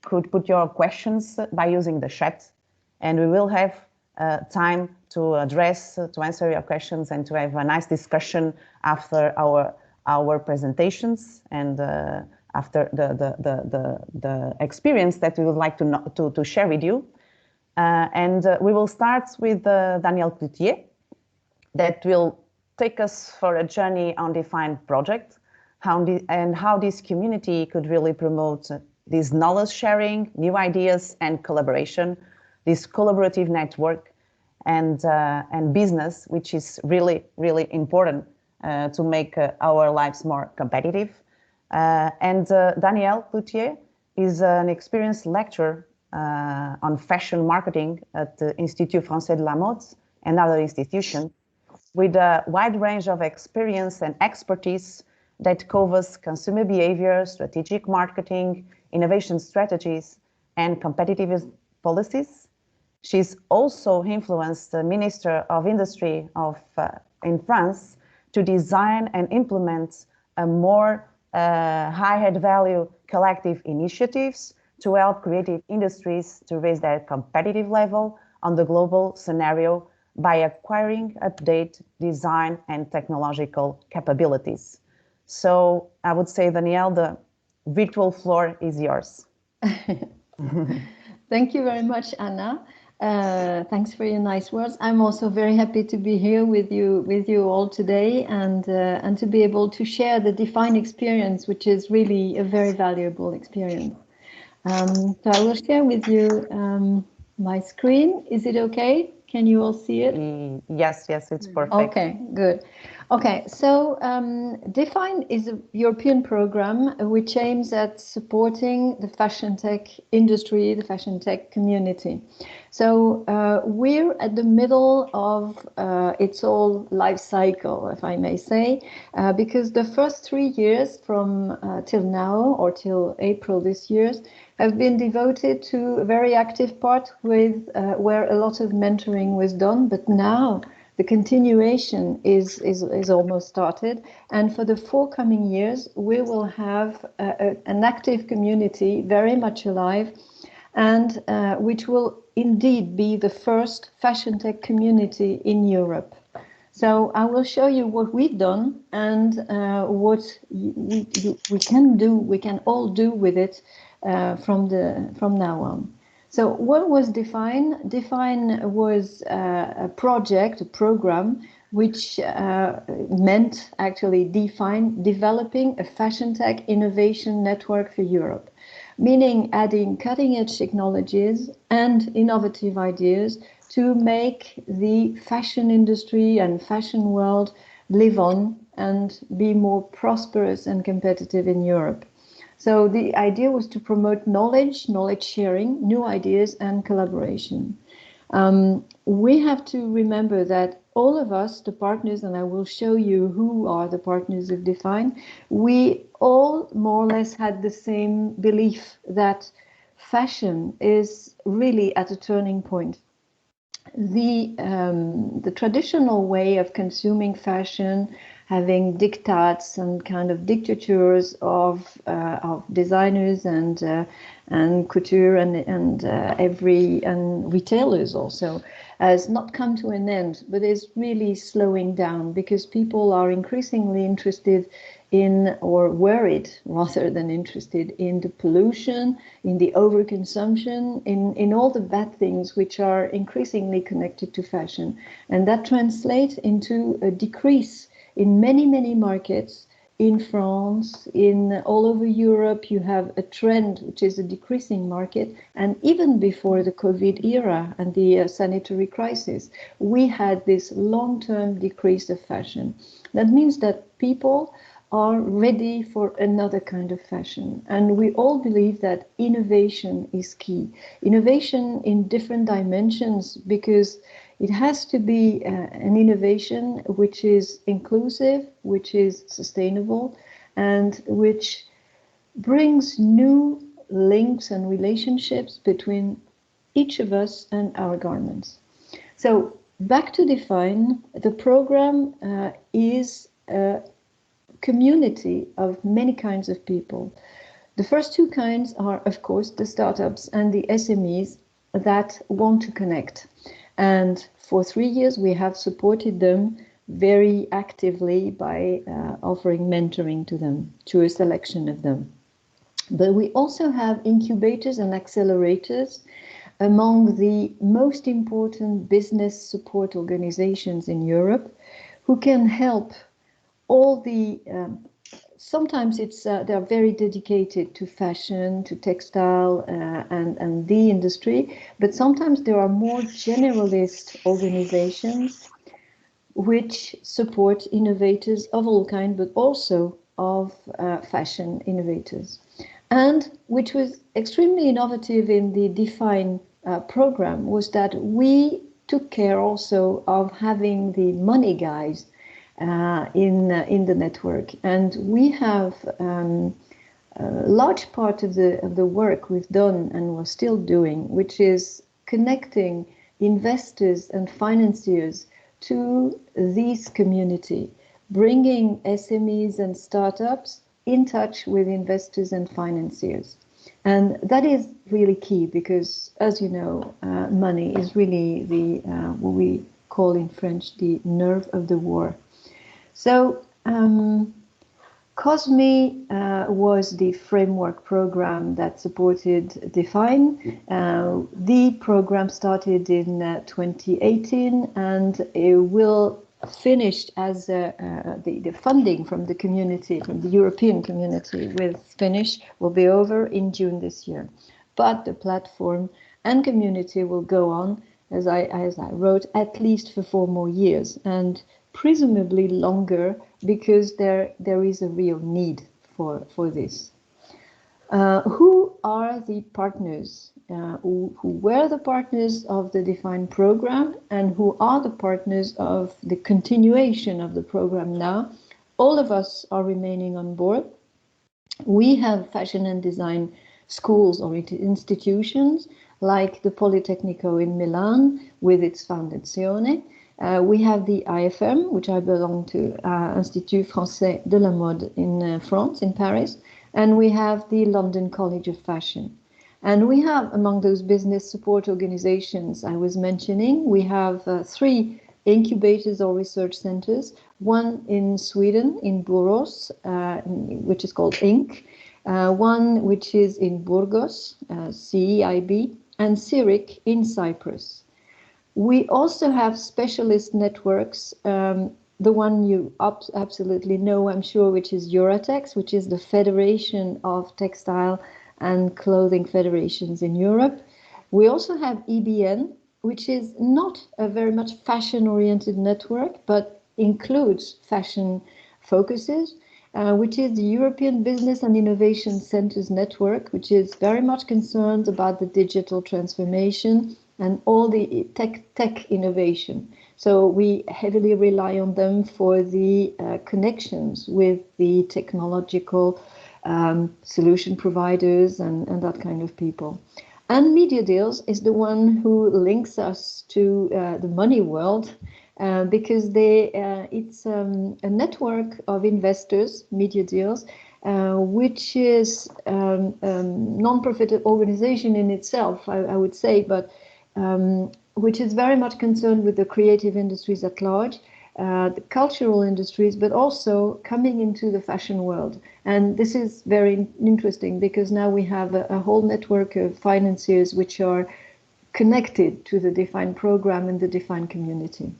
could put your questions by using the chat, and we will have time to answer your questions and to have a nice discussion after our presentations and after the experience that we would like to share with you. And we will start with Danielle Cloutier, that will take us for a journey on Define project, and how this community could really promote this knowledge sharing, new ideas and collaboration, this collaborative network and business, which is really, really important to make our lives more competitive. And Danielle Cloutier is an experienced lecturer on fashion marketing at the Institut Français de la Mode and other institutions, with a wide range of experience and expertise that covers consumer behavior, strategic marketing, innovation strategies, and competitive policies. She's also influenced the Minister of Industry in France to design and implement a more high add value collective initiatives to help creative industries to raise their competitive level on the global scenario by acquiring, update, design, and technological capabilities. So I would say, Danielle, the virtual floor is yours. Thank you very much, Anna. Thanks for your nice words. I'm also very happy to be here with you all today, and to be able to share the Define experience, which is really a very valuable experience. So I will share with you my screen. Is it okay? Can you all see it? Yes, it's perfect. Okay, good. Okay, so Define is a European program which aims at supporting the fashion tech industry, the fashion tech community. So we're at the middle of its whole life cycle, if I may say, because the first 3 years from till now, or till April this year, have been devoted to a very active part with where a lot of mentoring was done, but now the continuation is almost started, and for the forthcoming years we will have an active community very much alive, and which will indeed be the first fashion tech community in Europe. So I will show you what we've done and what we can all do with it from now on. So what was Define? Define was a program, which meant actually developing a fashion tech innovation network for Europe, meaning adding cutting-edge technologies and innovative ideas to make the fashion industry and fashion world live on and be more prosperous and competitive in Europe. So the idea was to promote knowledge sharing, new ideas and collaboration. We have to remember that all of us, the partners, and I will show you who are the partners of Define, we all more or less had the same belief that fashion is really at a turning point. The traditional way of consuming fashion, having diktats and kind of dictatures of designers and couture and retailers also, has not come to an end, but is really slowing down because people are increasingly interested in, or worried rather than interested in, the pollution, in the overconsumption, in all the bad things which are increasingly connected to fashion. And that translates into a decrease in many markets. In France, all over Europe, you have a trend which is a decreasing market. And even before the COVID era and the sanitary crisis, we had this long-term decrease of fashion. That means that people are ready for another kind of fashion. And we all believe that innovation is key. Innovation in different dimensions, because it has to be an innovation which is inclusive, which is sustainable, and which brings new links and relationships between each of us and our garments. So back to Define, the program is a community of many kinds of people. The first two kinds are, of course, the startups and the SMEs that want to connect. And for 3 years, we have supported them very actively by offering mentoring to them, to a selection of them. But we also have incubators and accelerators among the most important business support organizations in Europe, who can help all the, sometimes it's they're very dedicated to fashion, to textile and the industry, but sometimes there are more generalist organizations which support innovators of all kinds, but also of fashion innovators. And which was extremely innovative in the Define program was that we took care also of having the money guys in the network. And we have a large part of the work we've done and we're still doing, which is connecting investors and financiers to this community, bringing SMEs and startups in touch with investors and financiers. And that is really key because, as you know, money is really the what we call in French the nerve of the war. So COSME was the framework program that supported Define. The program started in 2018 and it will finish as the funding from the community, from the European community will be over in June this year. But the platform and community will go on, as I wrote, at least for 4 more years, and presumably longer, because there is a real need for this. Who are the partners? Who were the partners of the Define program and who are the partners of the continuation of the program now? All of us are remaining on board. We have fashion and design schools or institutions like the Politecnico in Milan with its Fondazione. We have the IFM, which I belong to, Institut Français de la Mode in France, in Paris, and we have the London College of Fashion. And we have, among those business support organizations I was mentioning, we have 3 incubators or research centers, one in Sweden, in Borås, which is called INC, one which is in Burgos, CEIB, and Zurich in Cyprus. We also have specialist networks, the one you absolutely know, I'm sure, which is Euratex, which is the Federation of Textile and Clothing Federations in Europe. We also have EBN, which is not a very much fashion-oriented network, but includes fashion focuses, which is the European Business and Innovation Centers Network, which is very much concerned about the digital transformation and all the tech innovation. So we heavily rely on them for the connections with the technological solution providers and that kind of people. And Media Deals is the one who links us to the money world because it's a network of investors, Media Deals, which is a non-profit organization in itself, I would say, but which is very much concerned with the creative industries at large, the cultural industries, but also coming into the fashion world. And this is very interesting because now we have a whole network of financiers which are connected to the Define program and the Define community.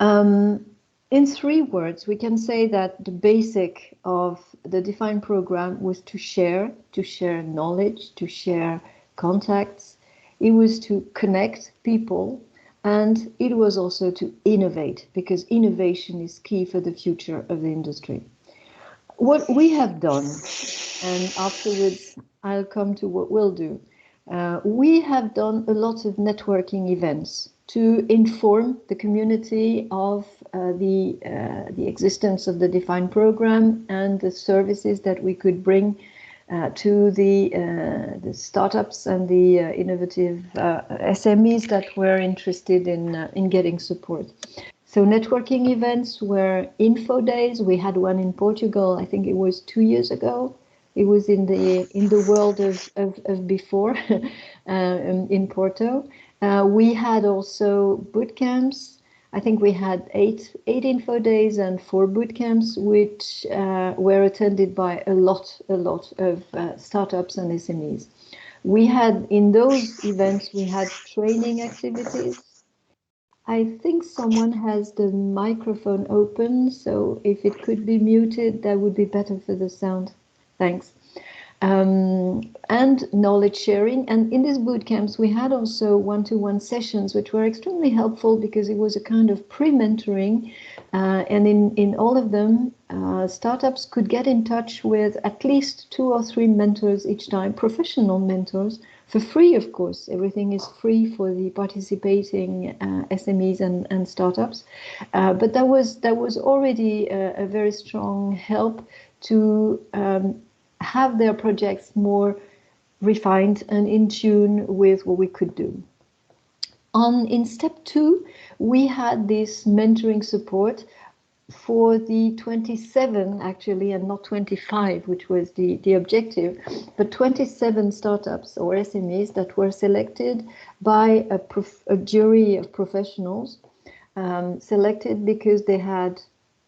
In 3 words, we can say that the basic of the Define program was to share knowledge, to share contacts. It was to connect people, and it was also to innovate, because innovation is key for the future of the industry. What we have done, and afterwards I'll come to what we'll do, we have done a lot of networking events to inform the community of the existence of the Define program and the services that we could bring to the startups and the innovative SMEs that were interested in getting support. So networking events were info days. We had one in Portugal, I think it was 2 years ago. It was in the world of before in Porto. We had also boot camps. I think we had eight info days and 4 boot camps, which were attended by a lot of startups and SMEs. We had, in those events, we had training activities. I think someone has the microphone open, so if it could be muted, that would be better for the sound. Thanks. And knowledge sharing. And in these boot camps, we had also one-to-one sessions, which were extremely helpful because it was a kind of pre-mentoring. And in all of them, startups could get in touch with at least 2 or 3 mentors each time, professional mentors, for free, of course. Everything is free for the participating SMEs and startups. But that was already a very strong help to have their projects more refined and in tune with what we could do. In step 2, we had this mentoring support for the 27 actually, and not 25, which was the objective, but 27 startups or SMEs that were selected by a jury of professionals, selected because they had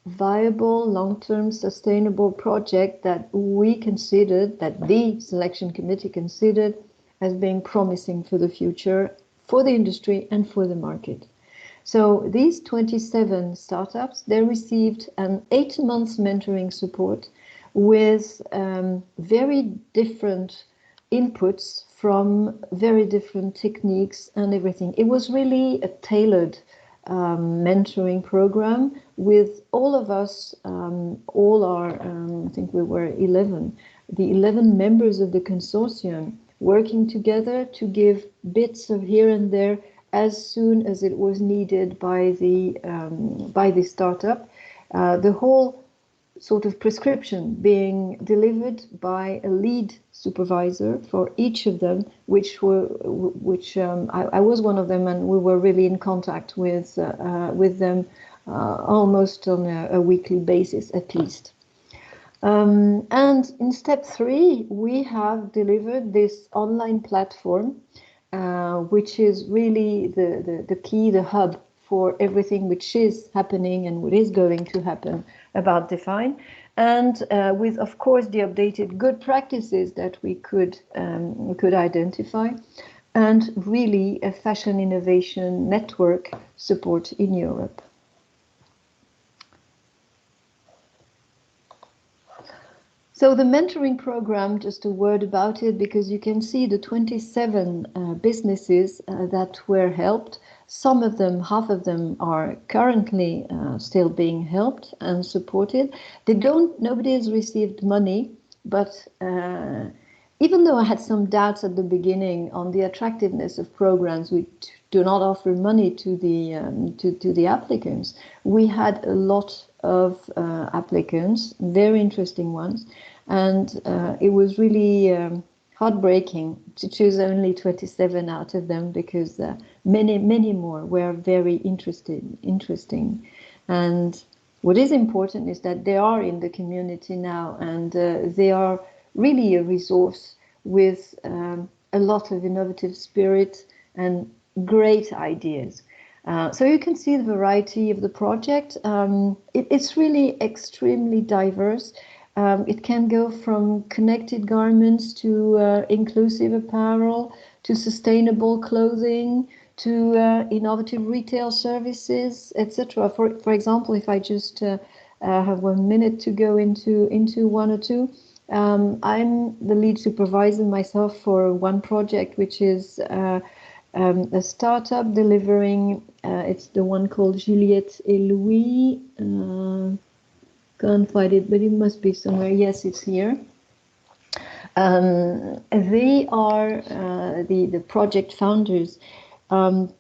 viable, long-term, sustainable project that we considered, that the selection committee considered as being promising for the future, for the industry and for the market. So these 27 startups, they received an 8 months mentoring support with very different inputs from very different techniques and everything. It was really a tailored mentoring program with all of us, all our, I think we were 11, the 11 members of the consortium working together to give bits of here and there as soon as it was needed by the startup. The whole sort of prescription being delivered by a lead supervisor for each of them, which I was one of them, and we were really in contact with them almost on a weekly basis at least. And in step 3, we have delivered this online platform, which is really the key, the hub for everything which is happening and what is going to happen about Define, and with, of course, the updated good practices that we could identify, and really a fashion innovation network support in Europe. So the mentoring program, just a word about it, because you can see the 27 businesses that were helped. Some of them, half of them, are currently still being helped and supported. Nobody has received money, but even though I had some doubts at the beginning on the attractiveness of programs which do not offer money to the applicants, we had a lot of applicants, very interesting ones, and it was really heartbreaking to choose only 27 out of them, because many more were very interesting. And what is important is that they are in the community now, and they are really a resource with a lot of innovative spirit and great ideas. So you can see the variety of the project. It's really extremely diverse. It can go from connected garments to inclusive apparel, to sustainable clothing, to innovative retail services, etc. For example, if I just have 1 minute to go into one or two, I'm the lead supervisor myself for one project, which is a startup delivering, it's the one called Juliette et Louis. Can't find it, but it must be somewhere. Yes, it's here. They are the project founders.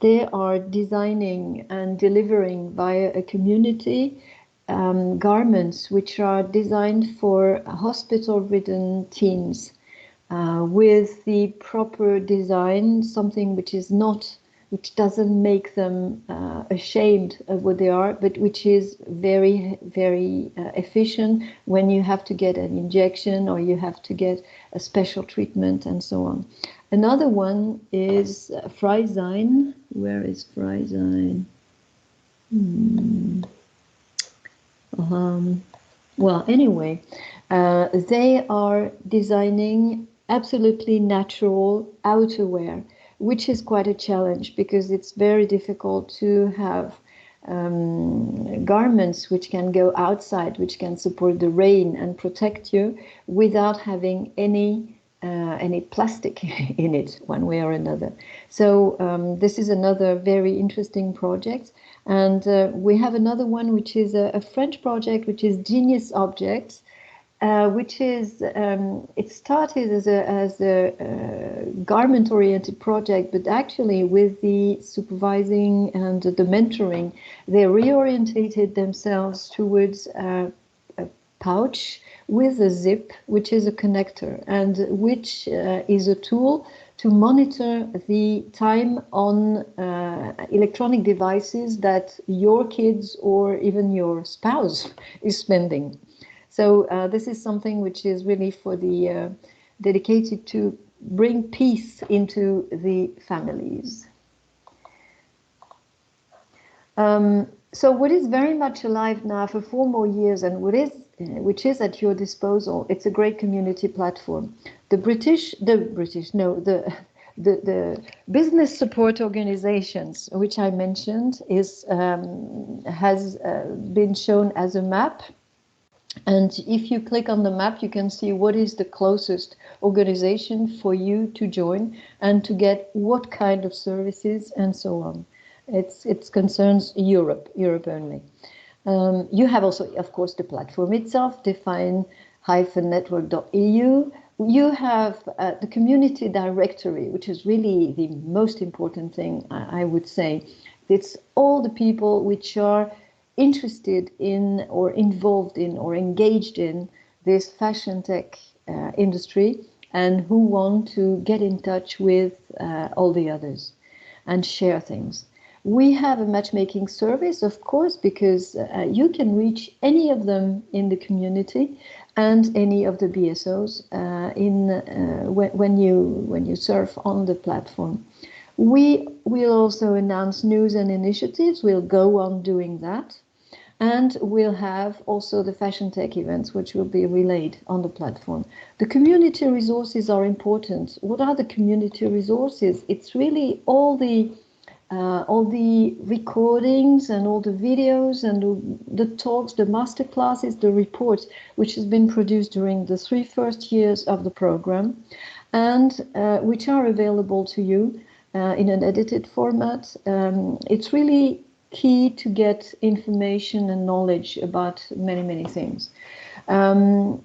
They are designing and delivering via a community garments which are designed for hospital-ridden teens, with the proper design, something which is not which doesn't make them ashamed of what they are, but which is very, very efficient when you have to get an injection or you have to get a special treatment and so on. Another one is Freisign. Where is Freisign? Well, anyway, they are designing absolutely natural outerwear, which is quite a challenge because it's very difficult to have garments which can go outside, which can support the rain and protect you without having any plastic in it, one way or another. So this is another very interesting project. And we have another one, which is a French project, which is Genius Objects, which is, it started as a garment-oriented project, but actually with the supervising and the mentoring, they reorientated themselves towards a pouch with a zip, which is a connector, and which is a tool to monitor the time on electronic devices that your kids or even your spouse is spending. So this is something which is really for the dedicated to bring peace into the families. So what is very much alive now for 4 more years, and which is at your disposal, it's a great community platform. The business support organizations, which I mentioned, has been shown as a map. And if you click on the map, you can see what is the closest organization for you to join and to get what kind of services and so on. It concerns Europe only. You have also, of course, the platform itself, define-network.eu. You have the community directory, which is really the most important thing, I would say. It's all the people which are interested in or involved in or engaged in this fashion tech industry and who want to get in touch with all the others and share things. We have a matchmaking service, of course, because you can reach any of them in the community and any of the BSOs when you surf on the platform. We will also announce news and initiatives. We'll go on doing that. And we'll have also the fashion tech events, which will be relayed on the platform. The community resources are important. What are the community resources? It's really all the recordings and all the videos and the talks, the master classes, the reports, which has been produced during the 3 first years of the program, and which are available to you in an edited format. It's really key to get information and knowledge about many things. In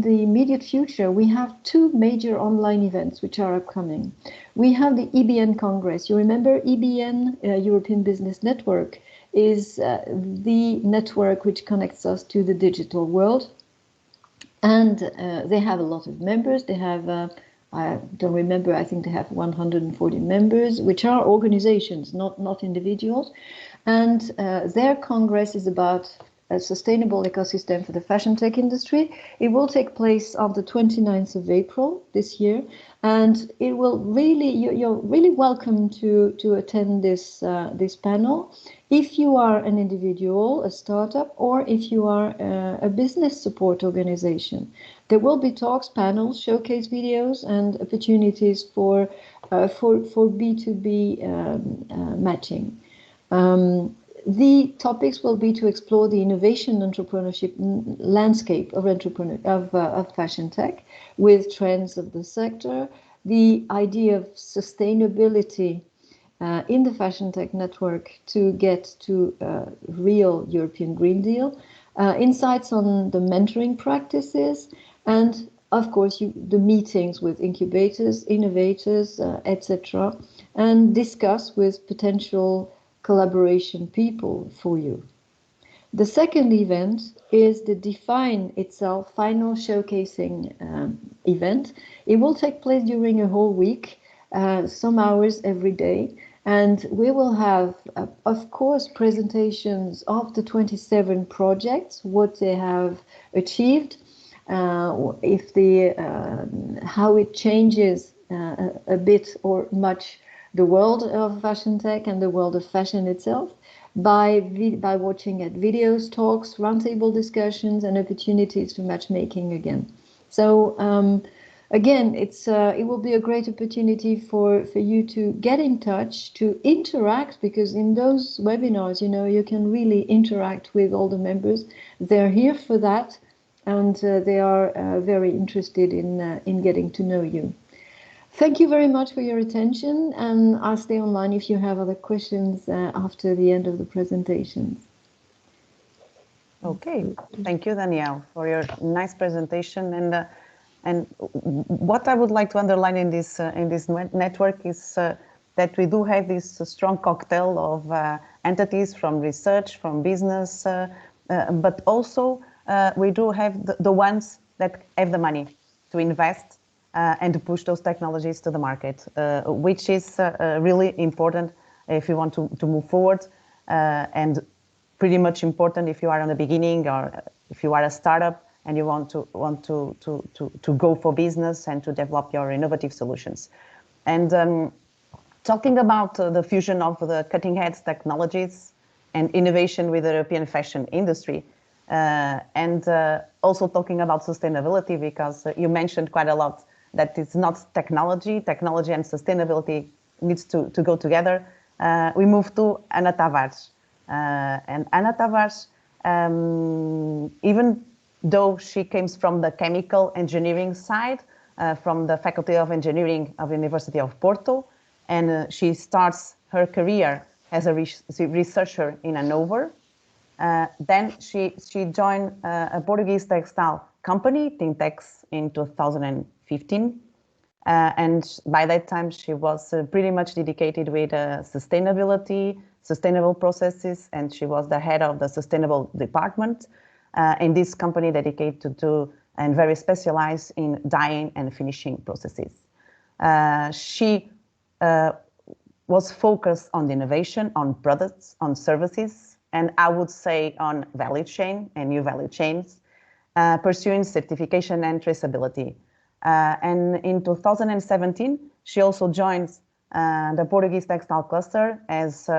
the immediate future, we have 2 major online events which are upcoming. We have the EBN Congress. You remember EBN, European Business Network, is the network which connects us to the digital world. And they have a lot of members. They have I don't remember, I think they have 140 members, which are organizations, not individuals. And their congress is about a sustainable ecosystem for the fashion tech industry. It will take place on the 29th of April this year. And it will really, you're really welcome to attend this panel. If you are an individual, a startup, or if you are a business support organization, there will be talks, panels, showcase videos, and opportunities for B2B matching. The topics will be to explore the innovation entrepreneurship landscape of fashion tech with trends of the sector, the idea of sustainability in the fashion tech network to get to a real European Green Deal, insights on the mentoring practices, and of course the meetings with incubators, innovators, etc., and discuss with potential collaboration people for you. The second event is the Define itself final showcasing event. It will take place during a whole week some hours every day. And we will have, of course, presentations of the 27 projects, what they have achieved, if the how it changes a bit or much the world of fashion tech and the world of fashion itself, by watching at videos, talks, roundtable discussions, and opportunities for matchmaking again. So again, it will be a great opportunity for you to get in touch, to interact, because in those webinars, you can really interact with all the members. They're here for that, and they are very interested in getting to know you. Thank you very much for your attention, and I'll stay online if you have other questions after the end of the presentations. Okay, thank you, Danielle, for your nice presentation. And what I would like to underline in this network is that we do have this strong cocktail of entities from research, from business, but also we do have the ones that have the money to invest and to push those technologies to the market, which is really important if you want to move forward, and pretty much important if you are on the beginning, or if you are a startup and you want to go for business and to develop your innovative solutions. And talking about the fusion of the cutting-edge technologies and innovation with the European fashion industry, and also talking about sustainability, because you mentioned quite a lot that it's not technology and sustainability needs to go together. We move to Ana Tavares. And Ana Tavares, even though she comes from the chemical engineering side, from the Faculty of Engineering of the University of Porto, and she starts her career as a researcher in Hanover. Then she joined a Portuguese textile company, TEX, in 2015. And by that time, she was pretty much dedicated with sustainability, sustainable processes, and she was the head of the sustainable department in this company dedicated to and very specialized in dyeing and finishing processes. She was focused on the innovation, on products, on services, and I would say on value chain and new value chains, pursuing certification and traceability. And in 2017, she also joins the Portuguese Textile Cluster as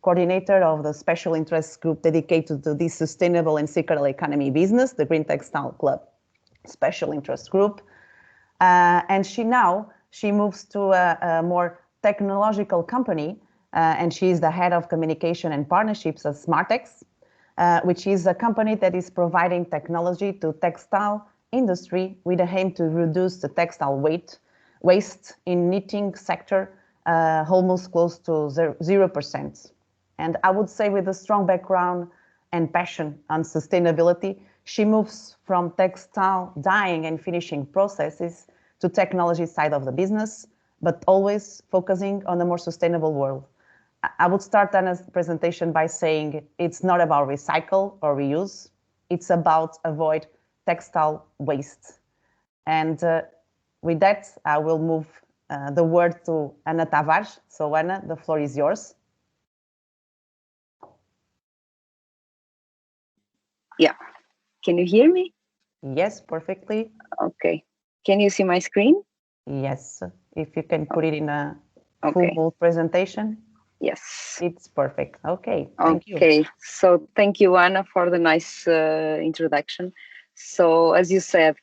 coordinator of the special interest group dedicated to this sustainable and circular economy business, the Green Textile Club Special Interest Group. And she moves to a more technological company, and she is the head of communication and partnerships at SmartTex, which is a company that is providing technology to textile industry with the aim to reduce the textile waste in knitting sector almost close to 0%. And I would say with a strong background and passion on sustainability, she moves from textile dyeing and finishing processes to technology side of the business, but always focusing on a more sustainable world. I would start Anna's presentation by saying it's not about recycle or reuse, it's about avoid textile waste. And with that, I will move the word to Ana Tavares. So Ana, the floor is yours. Yeah, can you hear me? Yes, perfectly. Okay, can you see my screen? Yes, if you can put it in a full presentation. Yes. It's perfect. Okay, thank you. Okay, so thank you, Anna, for the nice introduction. So as you said,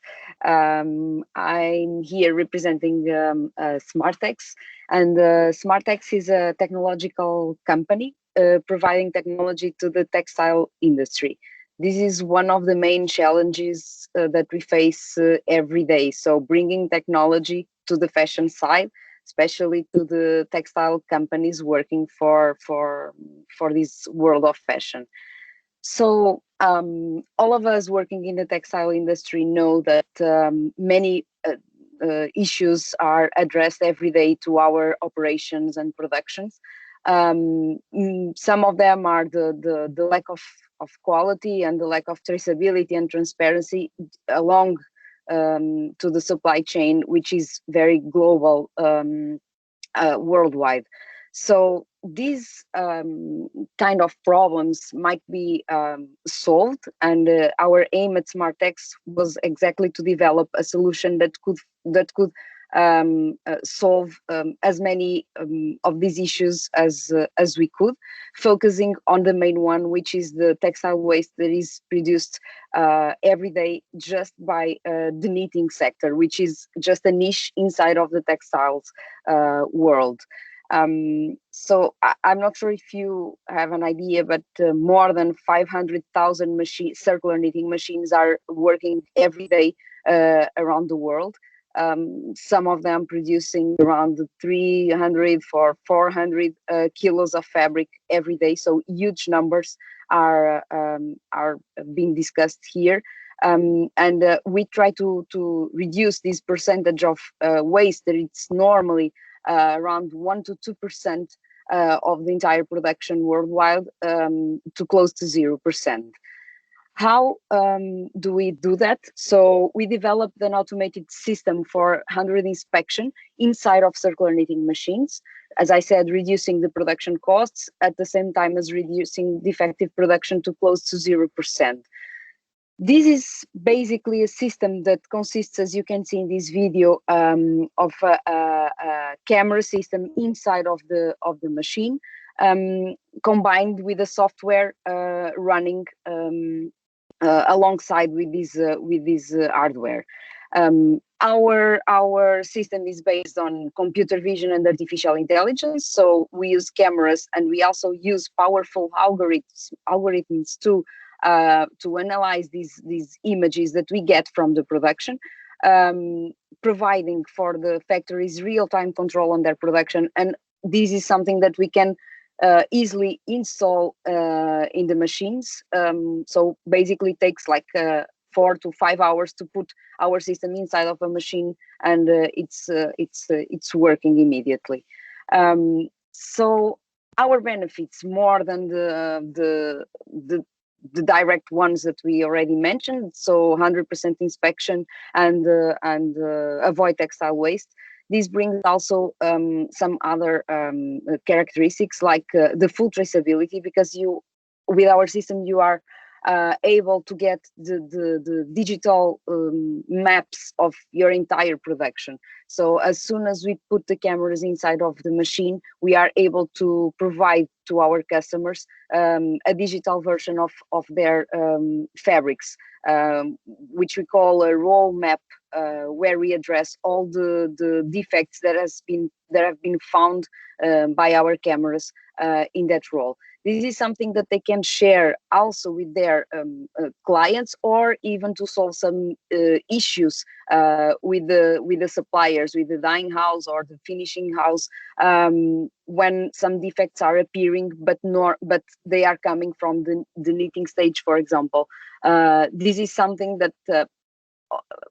I'm here representing SmartTex, and SmartTex is a technological company providing technology to the textile industry. This is one of the main challenges that we face every day. So bringing technology to the fashion side, especially to the textile companies working for this world of fashion. So all of us working in the textile industry know that many issues are addressed every day to our operations and productions. Some of them are the lack of quality and the lack of traceability and transparency along to the supply chain, which is very global worldwide. So these kind of problems might be solved, and our aim at SmartTex was exactly to develop a solution that could solve as many of these issues as we could, focusing on the main one, which is the textile waste that is produced every day just by the knitting sector, which is just a niche inside of the textiles world. So I'm not sure if you have an idea, but more than 500,000 circular knitting machines are working every day around the world. Some of them producing around 300 or 400 kilos of fabric every day. So huge numbers are being discussed here. And we try to reduce this percentage of waste that it's normally around 1 to 2% of the entire production worldwide to close to 0%. How do we do that? So we developed an automated system for 100 inspection inside of circular knitting machines. As I said, reducing the production costs at the same time as reducing defective production to close to 0%. This is basically a system that consists, as you can see in this video, of a camera system inside of the machine, combined with a software running alongside with this hardware. Our system is based on computer vision and artificial intelligence. So we use cameras, and we also use powerful algorithms to analyze these images that we get from the production, providing for the factories real-time control on their production. And this is something that we can easily install in the machines. So basically it takes like 4 to 5 hours to put our system inside of a machine, and it's working immediately. So our benefits, more than the direct ones that we already mentioned, so 100% inspection and avoid textile waste. This brings also some other characteristics, like the full traceability, because with our system you are able to get the digital maps of your entire production. So as soon as we put the cameras inside of the machine, we are able to provide to our customers a digital version of their fabrics, which we call a roll map, where we address all the defects that have been found by our cameras in that roll. This is something that they can share also with their clients, or even to solve some issues with the suppliers, with the dyeing house or the finishing house, when some defects are appearing, but they are coming from the knitting stage, for example. This is something that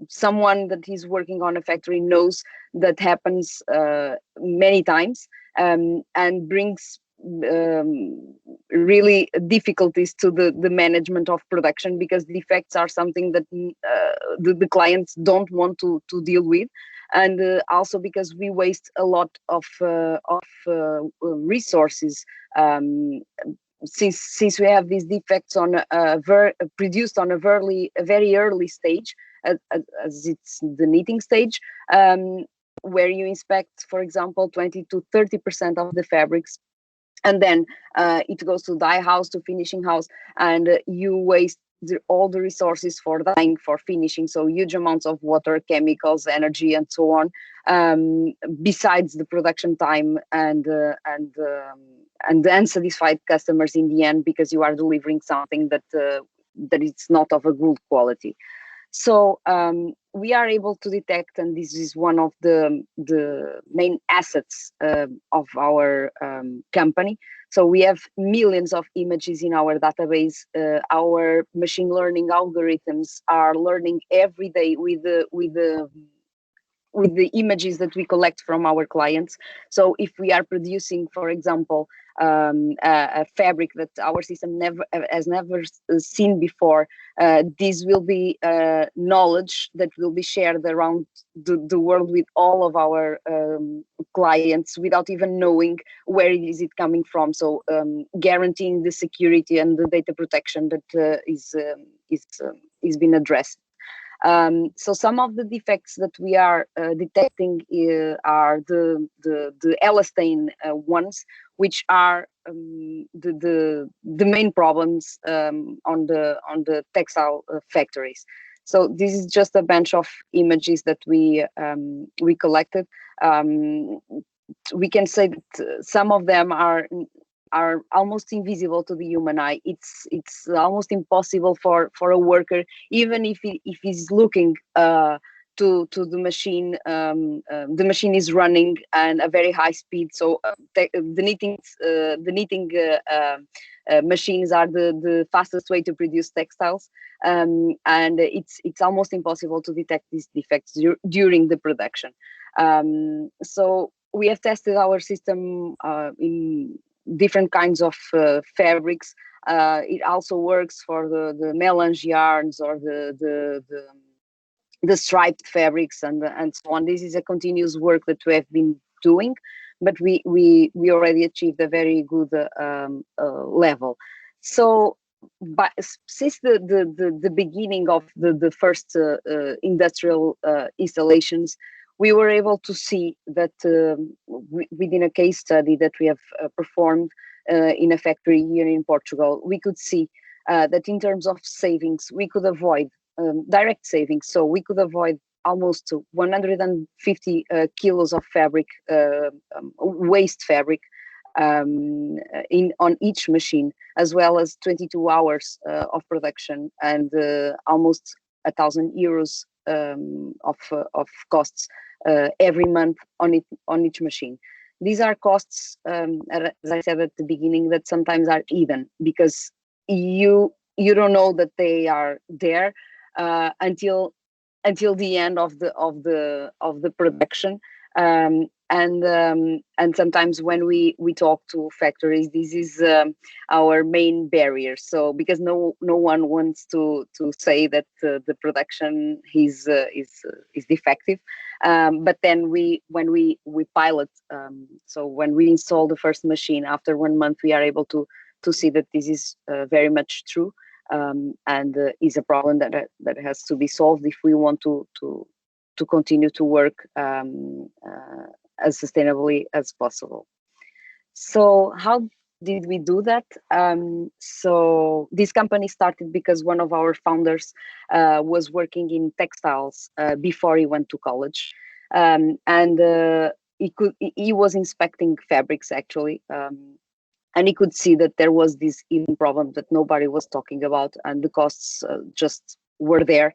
someone that is working on a factory knows that happens many times, and brings really difficulties to the management of production, because defects are something that the clients don't want to deal with, and also because we waste a lot of resources, since we have these defects produced on a very early stage, as it's the knitting stage, where you inspect, for example, 20 to 30% of the fabrics, and then it goes to dye house, to finishing house, and you waste all the resources for dyeing, for finishing, so huge amounts of water, chemicals, energy, and so on, besides the production time and the unsatisfied customers in the end, because you are delivering something that it's not of a good quality. So we are able to detect, and this is one of the main assets of our company. So we have millions of images in our database. Our machine learning algorithms are learning every day with with the images that we collect from our clients. So if we are producing, for example, a fabric that our system has never seen before, this will be knowledge that will be shared around the world with all of our clients without even knowing where is it coming from. So guaranteeing the security and the data protection that is being addressed. So some of the defects that we are detecting are the elastane ones, which are the main problems on the textile factories. So this is just a bunch of images that we collected. We can say that some of them are almost invisible to the human eye. It's almost impossible for a worker, even if he's looking to the machine. The machine is running and a very high speed. So the knitting machines are the fastest way to produce textiles, and it's almost impossible to detect these defects during the production. So we have tested our system in different kinds of fabrics. It also works for the melange yarns or the striped fabrics and so on. This is a continuous work that we have been doing, but we already achieved a very good level. So, but since the beginning of the first industrial installations, we were able to see that within a case study that we have performed in a factory here in Portugal, we could see that in terms of savings, we could avoid direct savings. So we could avoid almost 150 kilos of fabric, waste fabric, on each machine, as well as 22 hours of production and almost €1,000 of costs every month on each machine. These are costs, as I said at the beginning, that sometimes are hidden because you don't know that they are there until the end of the production. And sometimes when we talk to factories, this is our main barrier. So because no one wants to say that the production is defective, but then when we pilot, so when we install the first machine after 1 month, we are able to see that this is very much true, and is a problem that has to be solved if we want to continue to work as sustainably as possible. So how did we do that? So this company started because one of our founders was working in textiles before he went to college, and he was inspecting fabrics actually, and he could see that there was this hidden problem that nobody was talking about, and the costs just were there,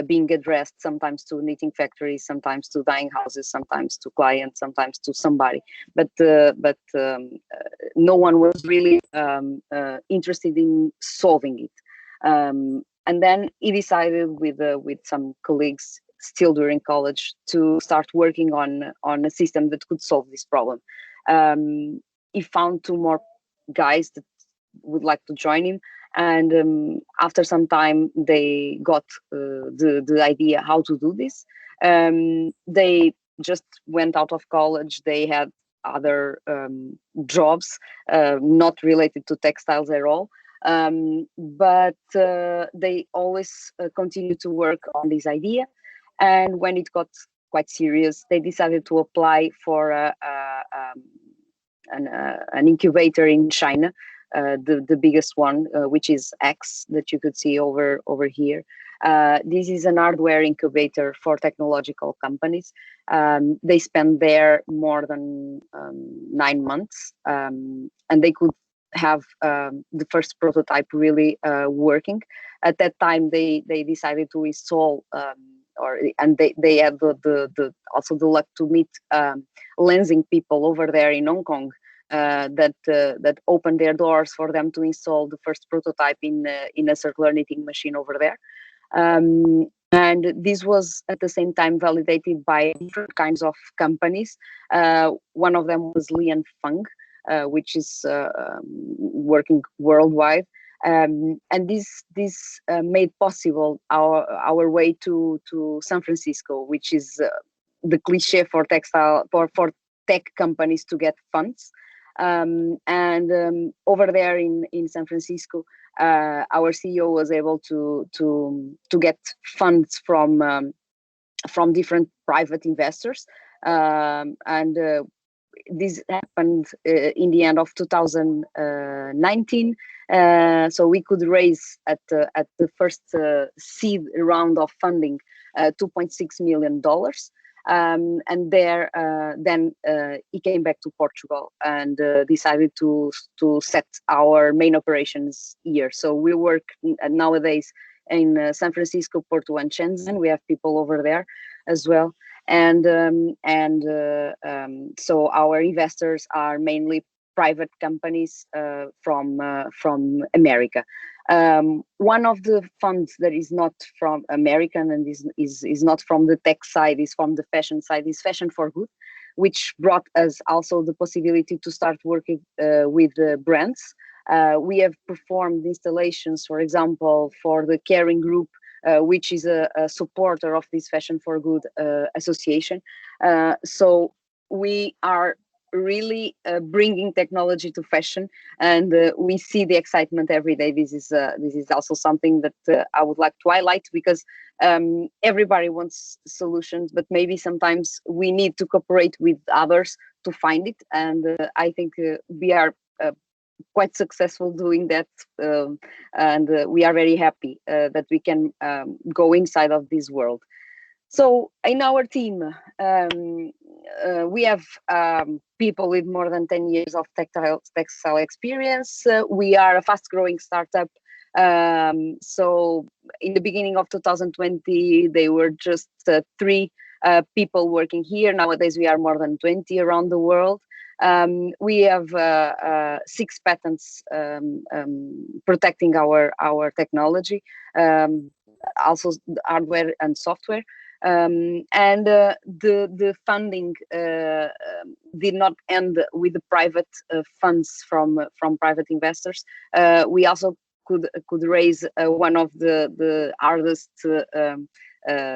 being addressed, sometimes to knitting factories, sometimes to dyeing houses, sometimes to clients, sometimes to somebody, but no one was really interested in solving it. And then he decided with some colleagues still during college to start working on a system that could solve this problem. He found 2 more guys that would like to join him, and after some time they got the idea how to do this. They just went out of college. They had other jobs not related to textiles at all, but they always continued to work on this idea, and when it got quite serious, they decided to apply for an incubator in China, the biggest one, which is X, that you could see over here. This is an hardware incubator for technological companies. They spent there more than 9 months, and they could have the first prototype really working. At that time, they decided to install, and they had also the luck to meet lensing people over there in Hong Kong, that opened their doors for them to install the first prototype in a circular knitting machine over there. And this was at the same time validated by different kinds of companies. One of them was Li and Feng, which is working worldwide. And this made possible our way to San Francisco, which is the cliche for for tech companies to get funds. Over there in San Francisco, our CEO was able to get funds from different private investors, and this happened in the end of 2019. So we could raise at the first seed round of funding $2.6 million. And there, then he came back to Portugal and decided to set our main operations here. So we work nowadays in San Francisco, Porto, and Shenzhen. We have people over there as well. And so our investors are mainly private companies from America. One of the funds that is not from American and is not from the tech side, is from the fashion side, is Fashion for Good, which brought us also the possibility to start working with brands. We have performed installations, for example, for the Caring Group, which is a supporter of this Fashion for Good association. So we are really bringing technology to fashion, and we see the excitement every day. This is also something that I would like to highlight, because everybody wants solutions, but maybe sometimes we need to cooperate with others to find it, and I think we are quite successful doing that, and we are very happy that we can go inside of this world. So in our team, we have people with more than 10 years of textile experience. We are a fast-growing startup. So in the beginning of 2020, they were just 3 people working here. Nowadays, we are more than 20 around the world. We have 6 patents protecting our technology, also hardware and software. And the funding did not end with the private funds from private investors. We also could raise one of the hardest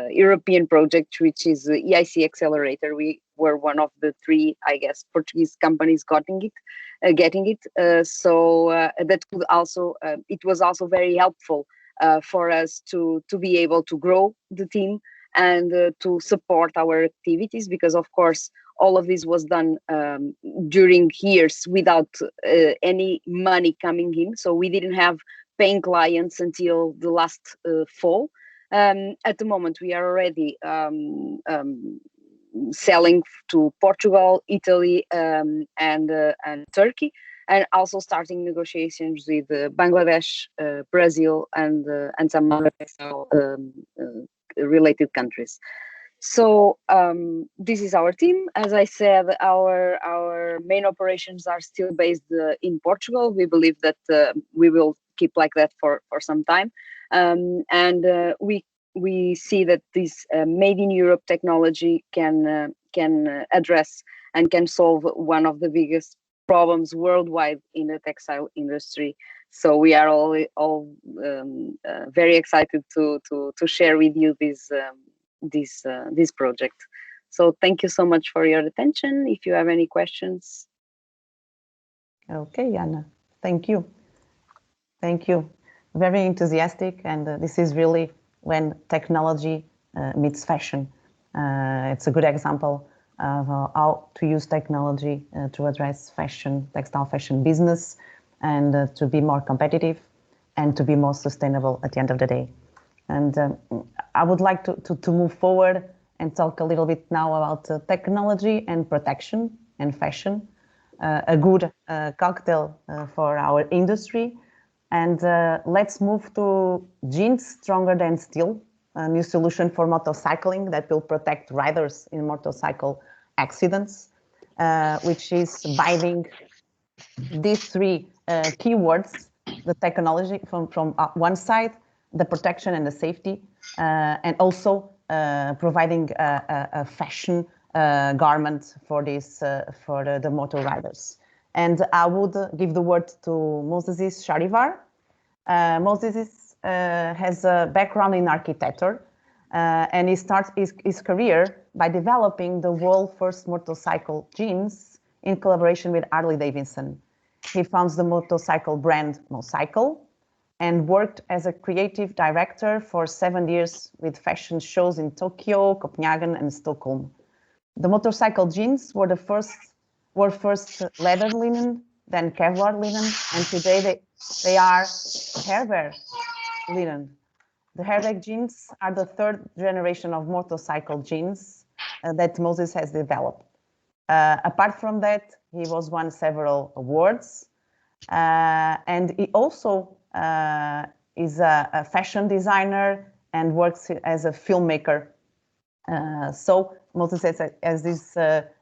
European projects, which is the EIC Accelerator. We were one of the 3, I guess, Portuguese companies getting it. So that could also it was also very helpful for us to be able to grow the team and to support our activities, because of course all of this was done during years without any money coming in. So we didn't have paying clients until the last fall. At the moment, we are already selling to Portugal, Italy, and Turkey, and also starting negotiations with Bangladesh, Brazil, and some other related countries. So this is our team. As I said, our main operations are still based in Portugal. We believe that we will keep like that for some time, and we see that this made in Europe technology can address and can solve one of the biggest problems worldwide in the textile industry. So we are all very excited to share with you this project. So thank you so much for your attention. If you have any questions. Okay, Anna, thank you. Thank you. Very enthusiastic, and this is really when technology meets fashion. It's a good example of how to use technology to address textile fashion business, and to be more competitive and to be more sustainable at the end of the day. And I would like to move forward and talk a little bit now about technology and protection and fashion, a good cocktail for our industry. And let's move to jeans stronger than steel, a new solution for motorcycling that will protect riders in motorcycle accidents, which is binding these 3 keywords: the technology from one side, the protection and the safety, and also providing a fashion garment for this for the motor riders. And I would give the word to Moses Sharivar. Moses has a background in architecture, and he starts his career by developing the world's first motorcycle jeans in collaboration with Harley Davidson. He founds the motorcycle brand Mocycle and worked as a creative director for 7 years with fashion shows in Tokyo, Copenhagen, and Stockholm. The motorcycle jeans were first leather linen, then Kevlar linen, and today they are hairwear linen. The airbag jeans are the third generation of motorcycle jeans that Moses has developed. Apart from that, he was won several awards, and he also is a fashion designer and works as a filmmaker. So Moses has this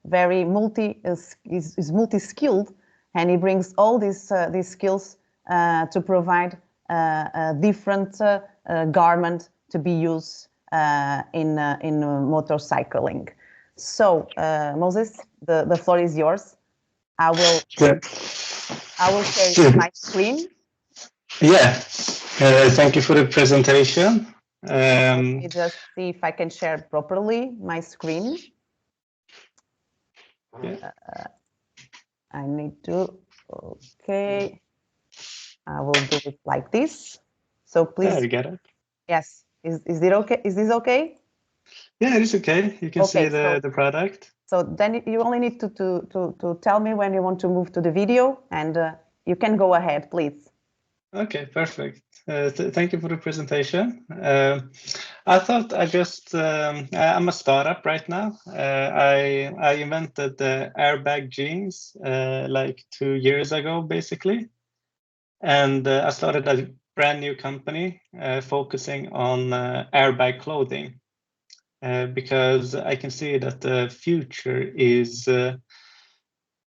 very is multi-skilled, and he brings all these skills to provide a different garment to be used in motorcycling. So Moses, the floor is yours. I will share my screen. Yeah, thank you for the presentation. Let me just see if I can share properly my screen. Yeah. I need to, okay. I will do it like this. So please. Yeah, you get it. Yes, is it okay? Is this okay? Yeah, it is okay. You can see the product. So then you only need to tell me when you want to move to the video, and you can go ahead, please. Okay, perfect. Thank you for the presentation. I thought I'm a startup right now. I invented the airbag jeans like 2 years ago, basically. And I started a brand new company focusing on airbag clothing because I can see that the future is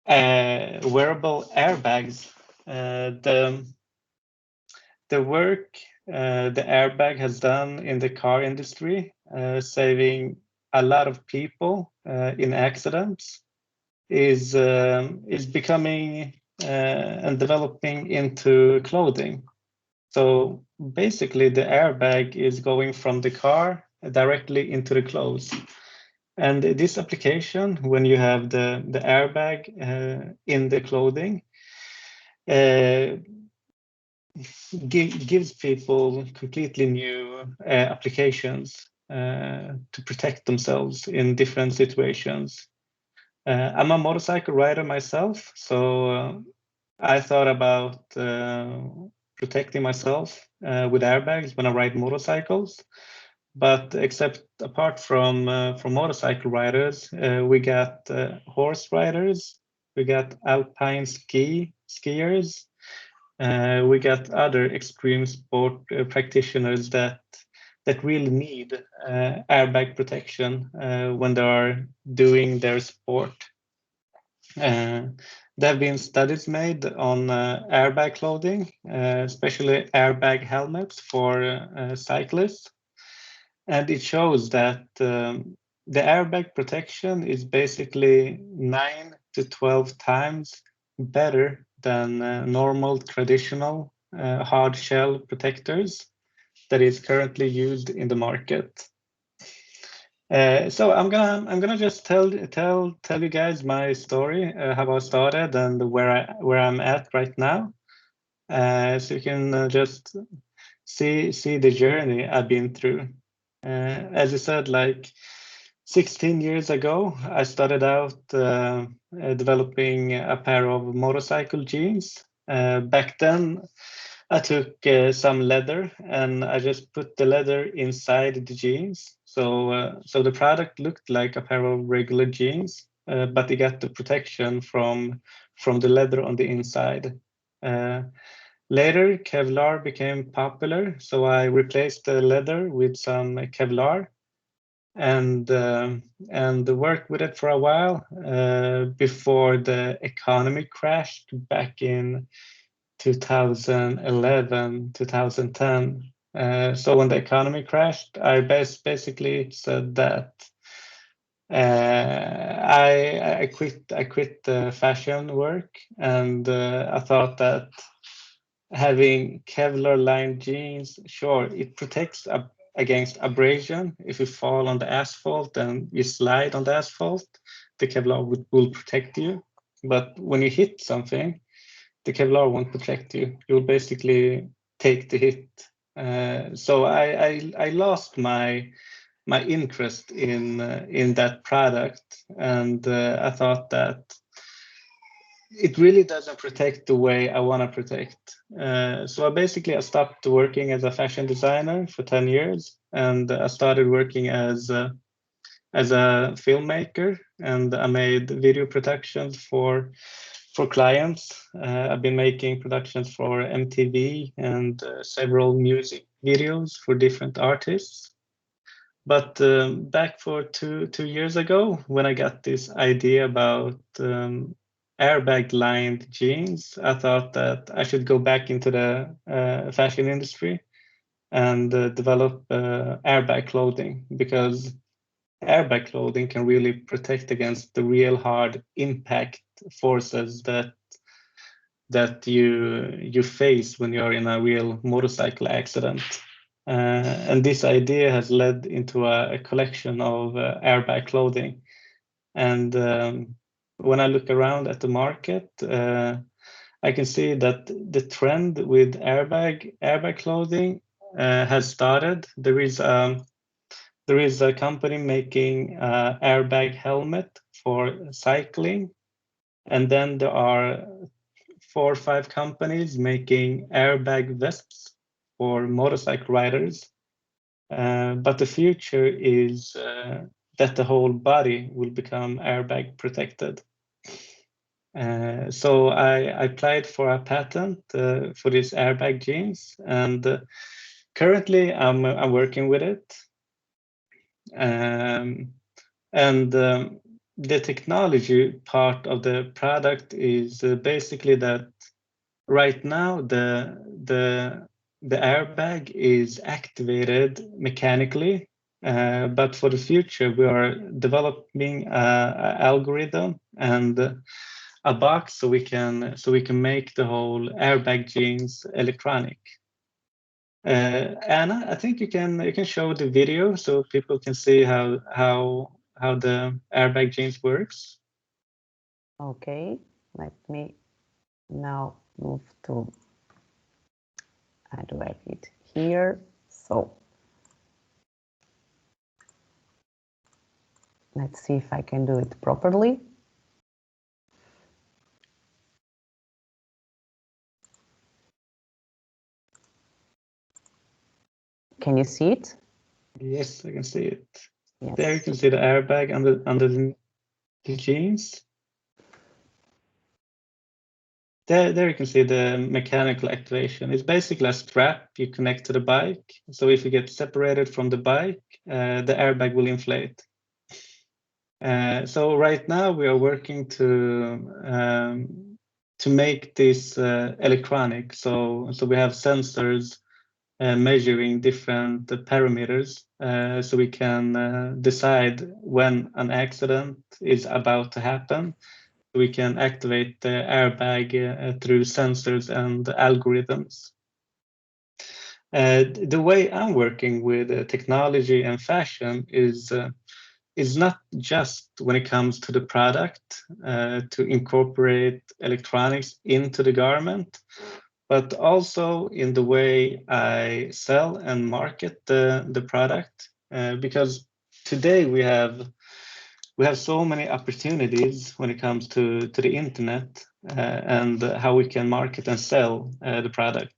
wearable airbags. The work the airbag has done in the car industry, saving a lot of people in accidents, is becoming and developing into clothing. So basically, the airbag is going from the car directly into the clothes. And this application, when you have the airbag in the clothing, gives people completely new applications to protect themselves in different situations. I'm a motorcycle rider myself, so I thought about protecting myself with airbags when I ride motorcycles. But apart from motorcycle riders, we got horse riders, we got alpine skiers, we got other extreme sport practitioners that really need airbag protection when they are doing their sport. There have been studies made on airbag clothing, especially airbag helmets for cyclists. And it shows that the airbag protection is basically 9 to 12 times better than normal traditional hard shell protectors that is currently used in the market. So I'm gonna just tell you guys my story, how I started and where I'm at right now, so you can just see the journey I've been through. As you said, like 16 years ago, I started out developing a pair of motorcycle jeans. Back then, I took some leather and I just put the leather inside the jeans. So the product looked like a pair of regular jeans, but it got the protection from the leather on the inside. Later, Kevlar became popular, so I replaced the leather with some Kevlar and worked with it for a while before the economy crashed back in 2011, 2010. So when the economy crashed, I basically said that I quit the fashion work, and I thought that having Kevlar-lined jeans, sure, it protects against abrasion. If you fall on the asphalt and you slide on the asphalt, the Kevlar will protect you. But when you hit something, the Kevlar won't protect you. You'll basically take the hit. So I lost my interest in that product, and I thought that it really doesn't protect the way I want to protect. So I stopped working as a fashion designer for 10 years, and I started working as a filmmaker, and I made video productions for clients. I've been making productions for MTV and several music videos for different artists. But back for two years ago, when I got this idea about airbag-lined jeans, I thought that I should go back into the fashion industry and develop airbag clothing, because airbag clothing can really protect against the real hard impact forces that you face when you're in a real motorcycle accident. And this idea has led into a collection of airbag clothing. And when I look around at the market, I can see that the trend with airbag clothing has started. There is a company making airbag helmet for cycling, and then there are 4 or 5 companies making airbag vests for motorcycle riders. But the future is that the whole body will become airbag protected. So I applied for a patent for these airbag jeans, and currently I'm working with it. The technology part of the product is basically that right now the airbag is activated mechanically, but for the future we are developing an algorithm and a box so we can make the whole airbag jeans electronic. Anna, I think you can show the video so people can see how the airbag jeans works. Okay, let me now move to, I do have it here. So let's see if I can do it properly. Can you see it? Yes, I can see it. Yes. There you can see the airbag under the jeans. There you can see the mechanical activation. It's basically a strap you connect to the bike. So if you get separated from the bike, the airbag will inflate. So right now we are working to make this electronic. So we have sensors measuring different parameters, so we can decide when an accident is about to happen. We can activate the airbag through sensors and algorithms. The way I'm working with technology and fashion is not just when it comes to the product, to incorporate electronics into the garment, but also in the way I sell and market the product. Because today we have so many opportunities when it comes to the internet and how we can market and sell the product.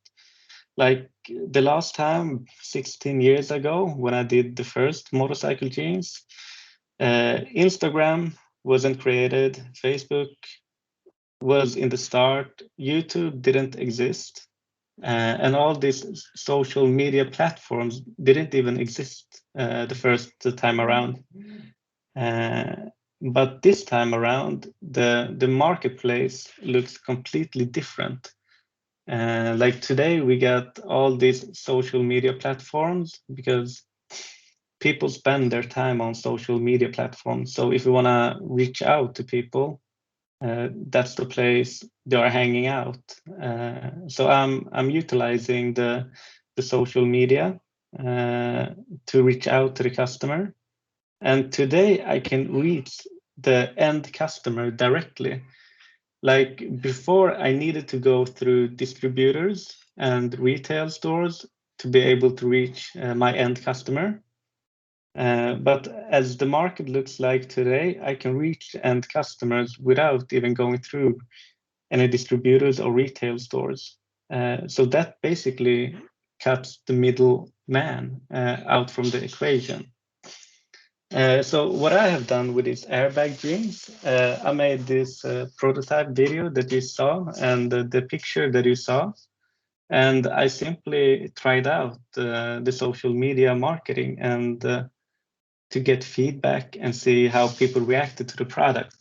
Like the last time, 16 years ago, when I did the first motorcycle jeans, Instagram wasn't created, Facebook was in the start, YouTube didn't exist, and all these social media platforms didn't even exist the first time around. But this time around, the marketplace looks completely different. Like today, we got all these social media platforms because people spend their time on social media platforms. So if we want to reach out to people, that's the place they are hanging out. So I'm utilizing the social media to reach out to the customer. And today I can reach the end customer directly. Like before, I needed to go through distributors and retail stores to be able to reach my end customer. But as the market looks like today, I can reach end customers without even going through any distributors or retail stores. So that basically cuts the middle man out from the equation. So what I have done with these airbag jeans, I made this prototype video that you saw and the picture that you saw. And I simply tried out the social media marketing and to get feedback and see how people reacted to the product.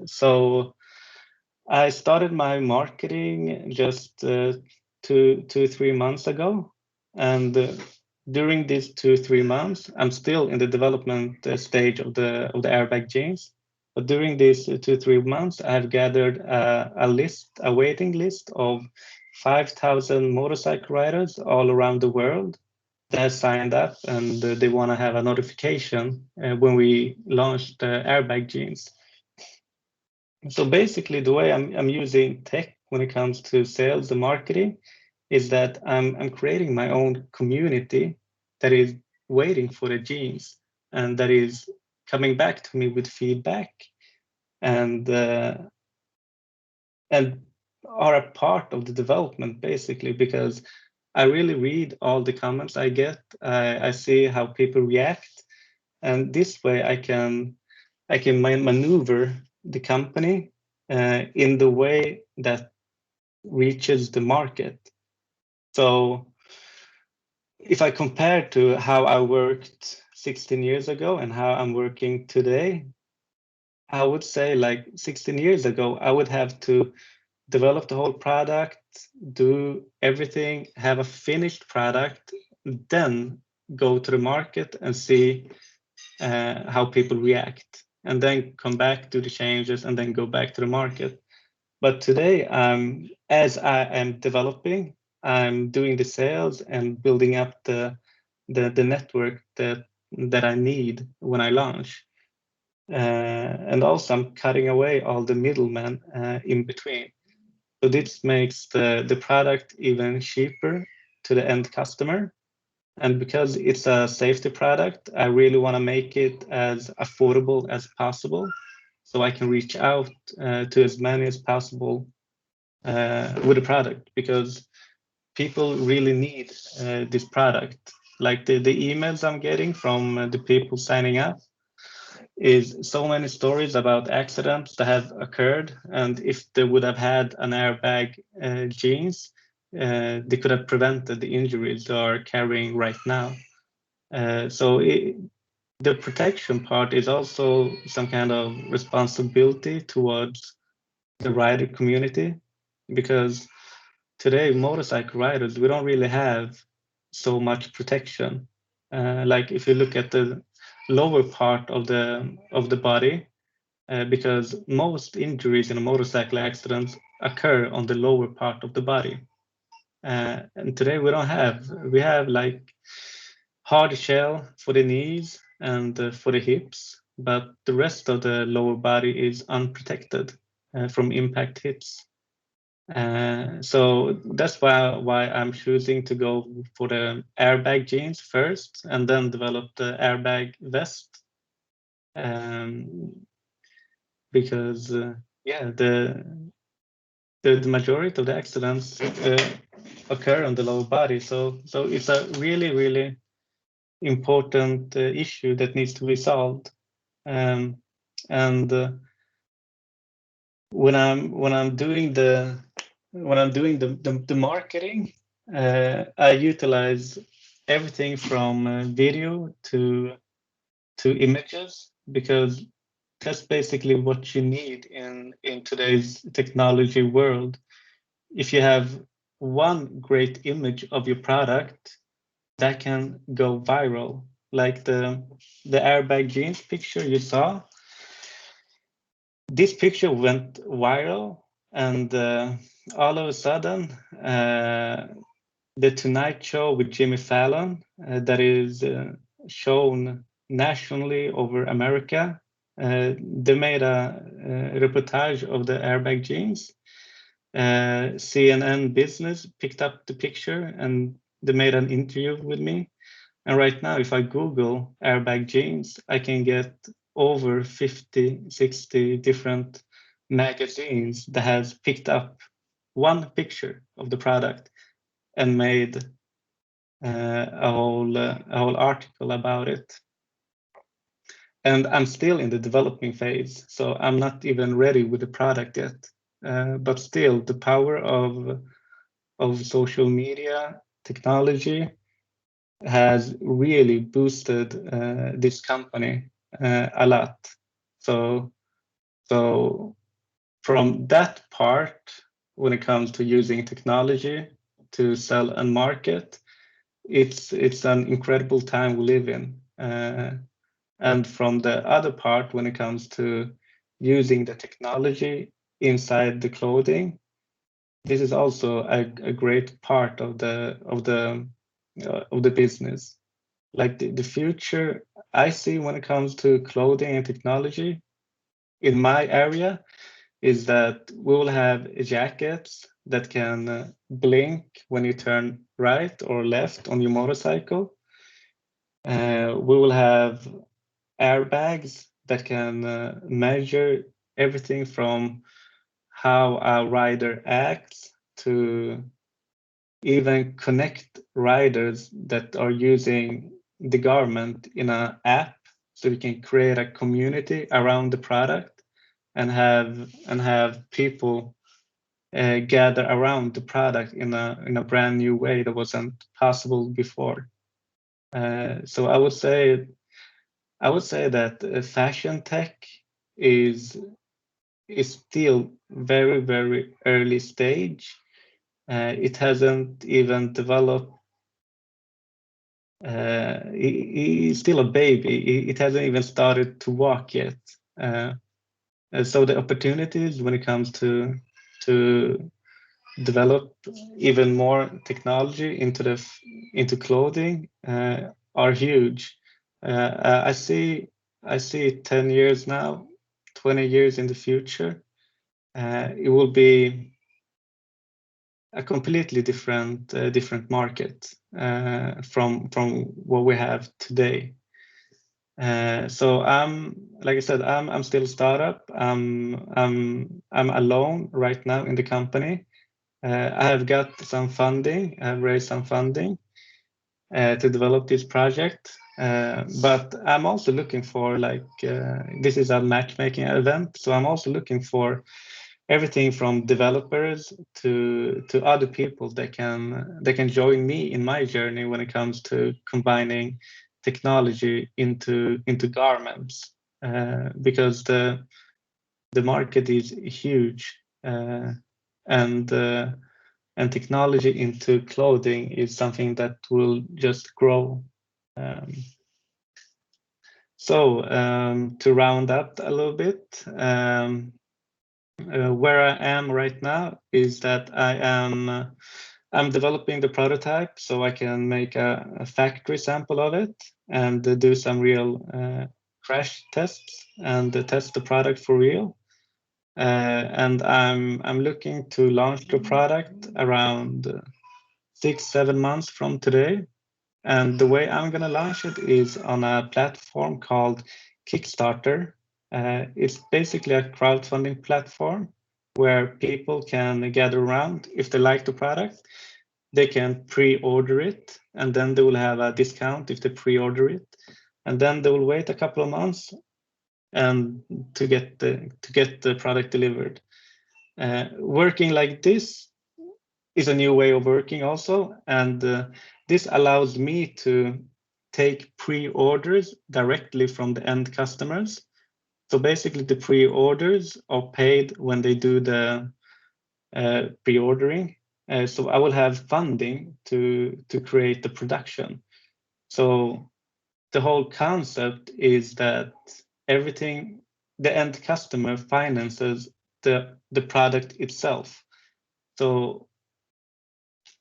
So I started my marketing just 3 months ago. And during these 3 months, I'm still in the development stage of the airbag jeans. But during these 3 months, I've gathered a waiting list of 5,000 motorcycle riders all around the world that have signed up, and they want to have a notification when we launch the airbag jeans. So basically, the way I'm using tech when it comes to sales and marketing is that I'm creating my own community that is waiting for the jeans and that is coming back to me with feedback and are a part of the development, basically, because I really read all the comments I get. I see how people react, and this way I can maneuver the company in the way that reaches the market. So if I compare to how I worked 16 years ago and how I'm working today, I would say like 16 years ago, I would have to develop the whole product, do everything, have a finished product, then go to the market and see how people react, and then come back, do the changes, and then go back to the market. But today, as I am developing, I'm doing the sales and building up the network that I need when I launch. And also, I'm cutting away all the middlemen in between. So this makes the product even cheaper to the end customer. And because it's a safety product, I really want to make it as affordable as possible so I can reach out to as many as possible with the product, because people really need this product. Like the emails I'm getting from the people signing up is so many stories about accidents that have occurred, and if they would have had an airbag jeans, they could have prevented the injuries they are carrying right now. So the protection part is also some kind of responsibility towards the rider community, because today motorcycle riders, we don't really have so much protection. Like if you look at the lower part of the body, because most injuries in a motorcycle accidents occur on the lower part of the body. And today we have like hard shell for the knees and for the hips, but the rest of the lower body is unprotected from impact hits. So that's why I'm choosing to go for the airbag jeans first, and then develop the airbag vest. Because yeah, the majority of the accidents occur on the lower body. So it's a really important issue that needs to be solved. And when I'm doing the marketing, I utilize everything from video to images, because that's basically what you need in today's technology world. if you have one great image of your product, that can go viral. Like the airbag jeans picture you saw. This picture went viral, and all of a sudden, the Tonight Show with Jimmy Fallon, that is shown nationally over America, they made a reportage of the airbag jeans. CNN Business picked up the picture and they made an interview with me. And right now, if I Google airbag jeans, I can get over 50, 60 different magazines that has picked up one picture of the product and made a whole article about it. And I'm still in the developing phase, so I'm not even ready with the product yet. But still, the power of social media technology has really boosted this company a lot. So from that part, when it comes to using technology to sell and market, it's an incredible time we live in. And from the other part, when it comes to using the technology inside the clothing, this is also a great part of the business. Like the future I see when it comes to clothing and technology in my area is that we will have jackets that can blink when you turn right or left on your motorcycle. We will have airbags that can measure everything from how a rider acts to even connect riders that are using the garment in an app, so we can create a community around the product and have people gather around the product in a brand new way that wasn't possible before. So I would say that fashion tech is still very early stage. It hasn't even developed. He's still a baby. It hasn't even started to walk yet. So the opportunities when it comes to develop even more technology into clothing are huge. I see 10 years now, 20 years in the future. It will be a completely different market from what we have today. So like I said, I'm still a startup. I'm alone right now in the company. I have got some funding. I have raised some funding to develop this project. But I'm also looking for this is a matchmaking event, so I'm also looking for everything from developers to other people that can join me in my journey when it comes to combining technology into garments, because the market is huge, and technology into clothing is something that will just grow. So to round up a little bit, where I am right now is that I'm developing the prototype so I can make a factory sample of it and do some real crash tests and test the product for real. And I'm looking to launch the product around 6-7 months from today. And the way I'm going to launch it is on a platform called Kickstarter. It's basically a crowdfunding platform where people can gather around. If they like the product, they can pre-order it, and then they will have a discount if they pre-order it. And then they will wait a couple of months and to get the product delivered. Working like this is a new way of working also, and this allows me to take pre-orders directly from the end customers. So basically the pre-orders are paid when they do the pre-ordering. So I will have funding to create the production. So the whole concept is that everything, the end customer finances the product itself. So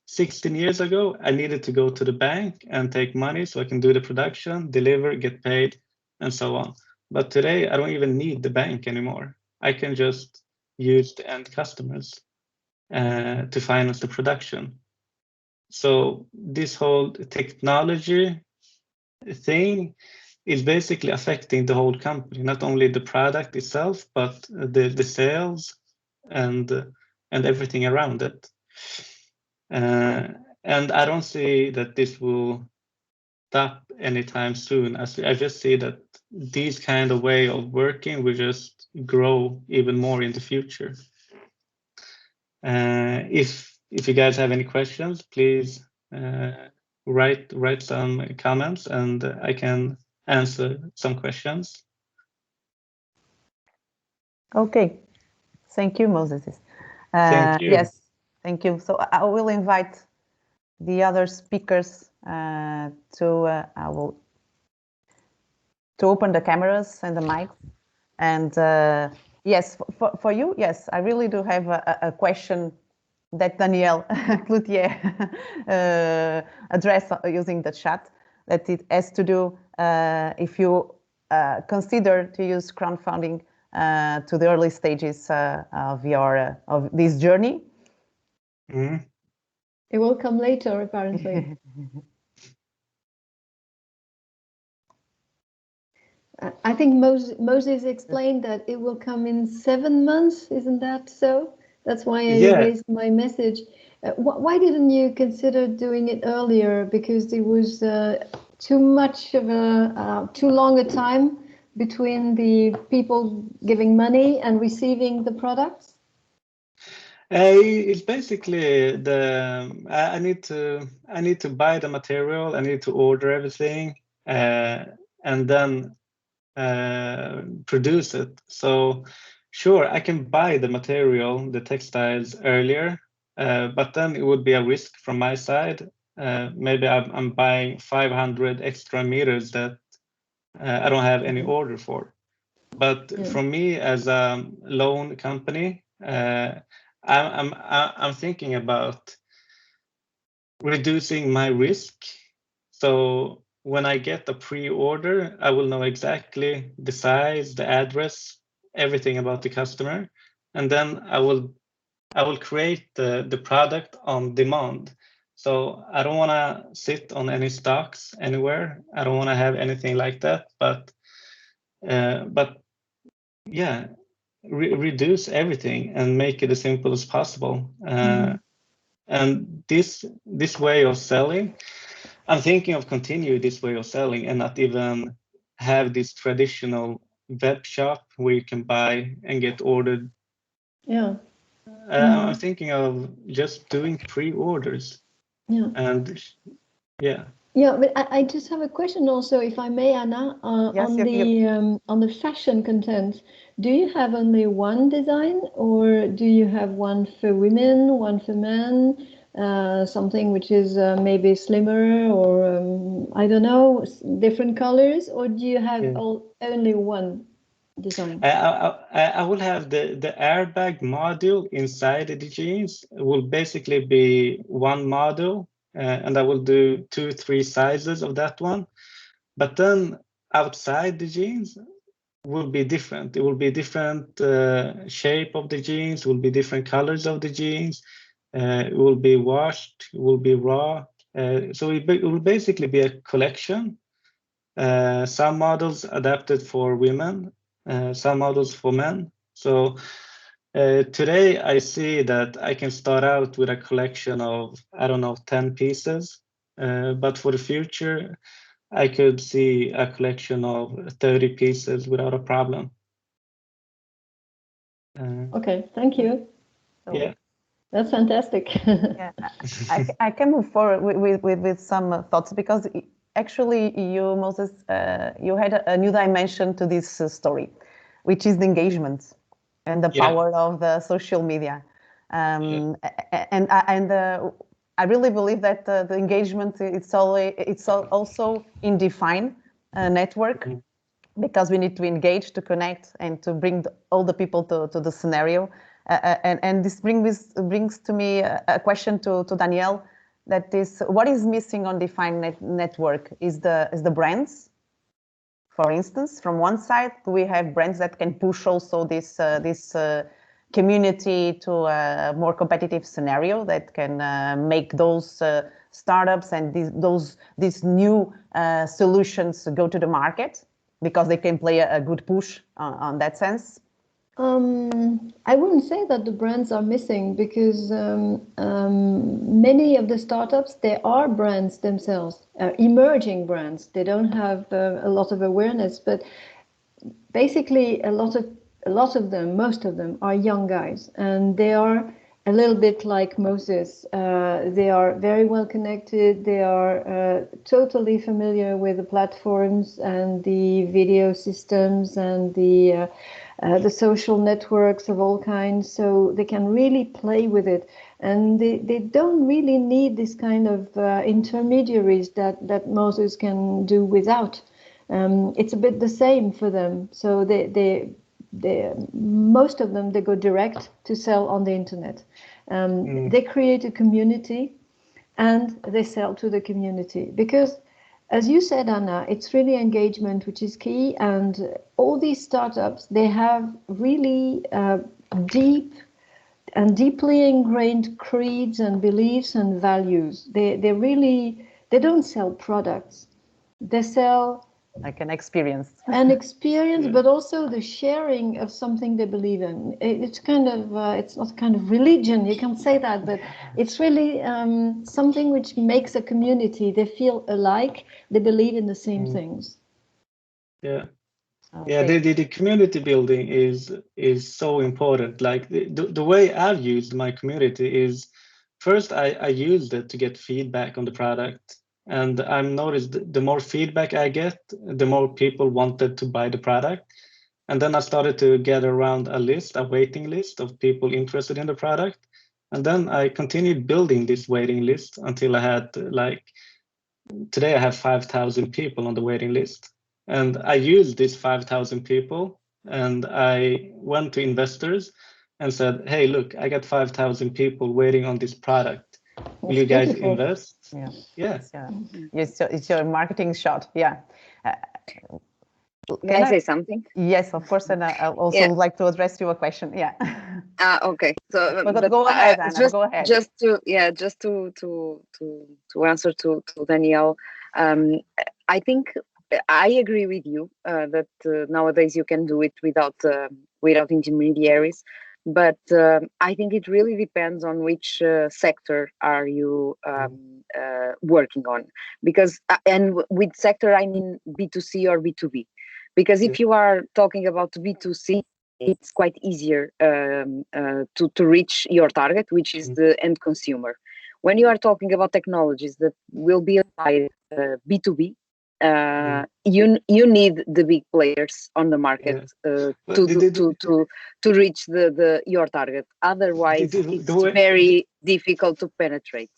16 years ago, I needed to go to the bank and take money so I can do the production, deliver, get paid, and so on. But today, I don't even need the bank anymore. I can just use the end customers to finance the production. So this whole technology thing is basically affecting the whole company, not only the product itself, but the sales and everything around it. And I don't see that this will stop anytime soon. I just see that these kind of way of working will just grow even more in the future. If you guys have any questions, please write some comments and I can answer some questions. Okay, thank you, Moses. Thank you. Yes, thank you. So I will invite the other speakers to open the cameras and the mics. And yes, for you, yes, I really do have a question that Danielle Cloutier addressed using the chat, that it has to do if you consider to use crowdfunding to the early stages of this journey. Mm. It will come later, apparently. I think Moses explained that it will come in 7 months, isn't that so? That's why I raised my message. Why didn't you consider doing it earlier? Because it was too much of too long a time between the people giving money and receiving the products? It's basically I need to buy the material, I need to order everything, and then produce it. So sure, I can buy the material, the textiles earlier, but then it would be a risk from my side. Maybe I'm buying 500 extra meters that I don't have any order for. But from me as a loan company, I'm thinking about reducing my risk. So when I get a pre-order, I will know exactly the size, the address, everything about the customer, and then I will create the product on demand. So I don't want to sit on any stocks anywhere. I don't want to have anything like that. But yeah, reduce everything and make it as simple as possible. And this way of selling, I'm thinking of continue this way of selling and not even have this traditional web shop where you can buy and get ordered. Yeah. I'm thinking of just doing pre-orders. Yeah. And yeah. Yeah, but I just have a question also, if I may, Anna, on the fashion content. Do you have only one design, or do you have one for women, one for men, something which is maybe slimmer, or I don't know, different colors, or do you have only one design? I will have the airbag module inside the jeans. It will basically be one module. And I will do 2-3 sizes of that one. But then outside the jeans will be different. It will be different shape of the jeans, will be different colors of the jeans. It will be washed, it will be raw. So it will basically be a collection. Some models adapted for women, some models for men. So today, I see that I can start out with a collection of, I don't know, 10 pieces. But for the future, I could see a collection of 30 pieces without a problem. Okay, thank you. Yeah. That's fantastic. Yeah, I can move forward with some thoughts, because actually you, Moses, you had a new dimension to this story, which is the engagement and the power of the social media. I really believe that the engagement it's also in define network, because we need to engage, to connect, and to bring all the people to the scenario. And this brings to me a question to Danielle, that is, what is missing on define network? Is the brands? For instance, from one side, we have brands that can push also this community to a more competitive scenario, that can make those startups and these new solutions go to the market, because they can play a good push on that sense. I wouldn't say that the brands are missing, because many of the startups, they are brands themselves, emerging brands. They don't have a lot of awareness, but basically a lot of them, most of them, are young guys, and they are a little bit like Moses. They are very well connected. They are totally familiar with the platforms and the video systems and the social networks of all kinds, so they can really play with it, and they don't really need this kind of intermediaries that Moses can do without. It's a bit the same for them. So most of them, they go direct to sell on the internet. They create a community and they sell to the community, because, as you said, Anna, it's really engagement which is key. And all these startups, they have really deeply ingrained creeds and beliefs and values. They don't sell products. They sell like an experience, but also the sharing of something they believe in. It's kind of it's not kind of religion, you can't say that, but it's really something which makes a community. They feel alike, they believe in the same things. Yeah. The community building is so important. Like the way I've used my community is, first I used it to get feedback on the product. And I've noticed the more feedback I get, the more people wanted to buy the product. And then I started to get around a waiting list of people interested in the product. And then I continued building this waiting list until I had, like, today I have 5,000 people on the waiting list. And I used these 5,000 people, and I went to investors and said, hey, look, I got 5,000 people waiting on this product. Will you guys invest? Yeah. It's your marketing shot. Yeah. Can I say something? Yes, of course. And I also would like to address you a question. Yeah. Okay. So go ahead, Anna. Go ahead. Just to answer to Danielle, I think I agree with you that nowadays you can do it without intermediaries. But I think it really depends on which sector are you working on, because and with sector I mean B2C or B2B, because if you are talking about B2C, it's quite easier to reach your target, which is the end consumer. When you are talking about technologies that will be applied B2B, you need the big players on the market to reach your target. Otherwise, it's very difficult to penetrate.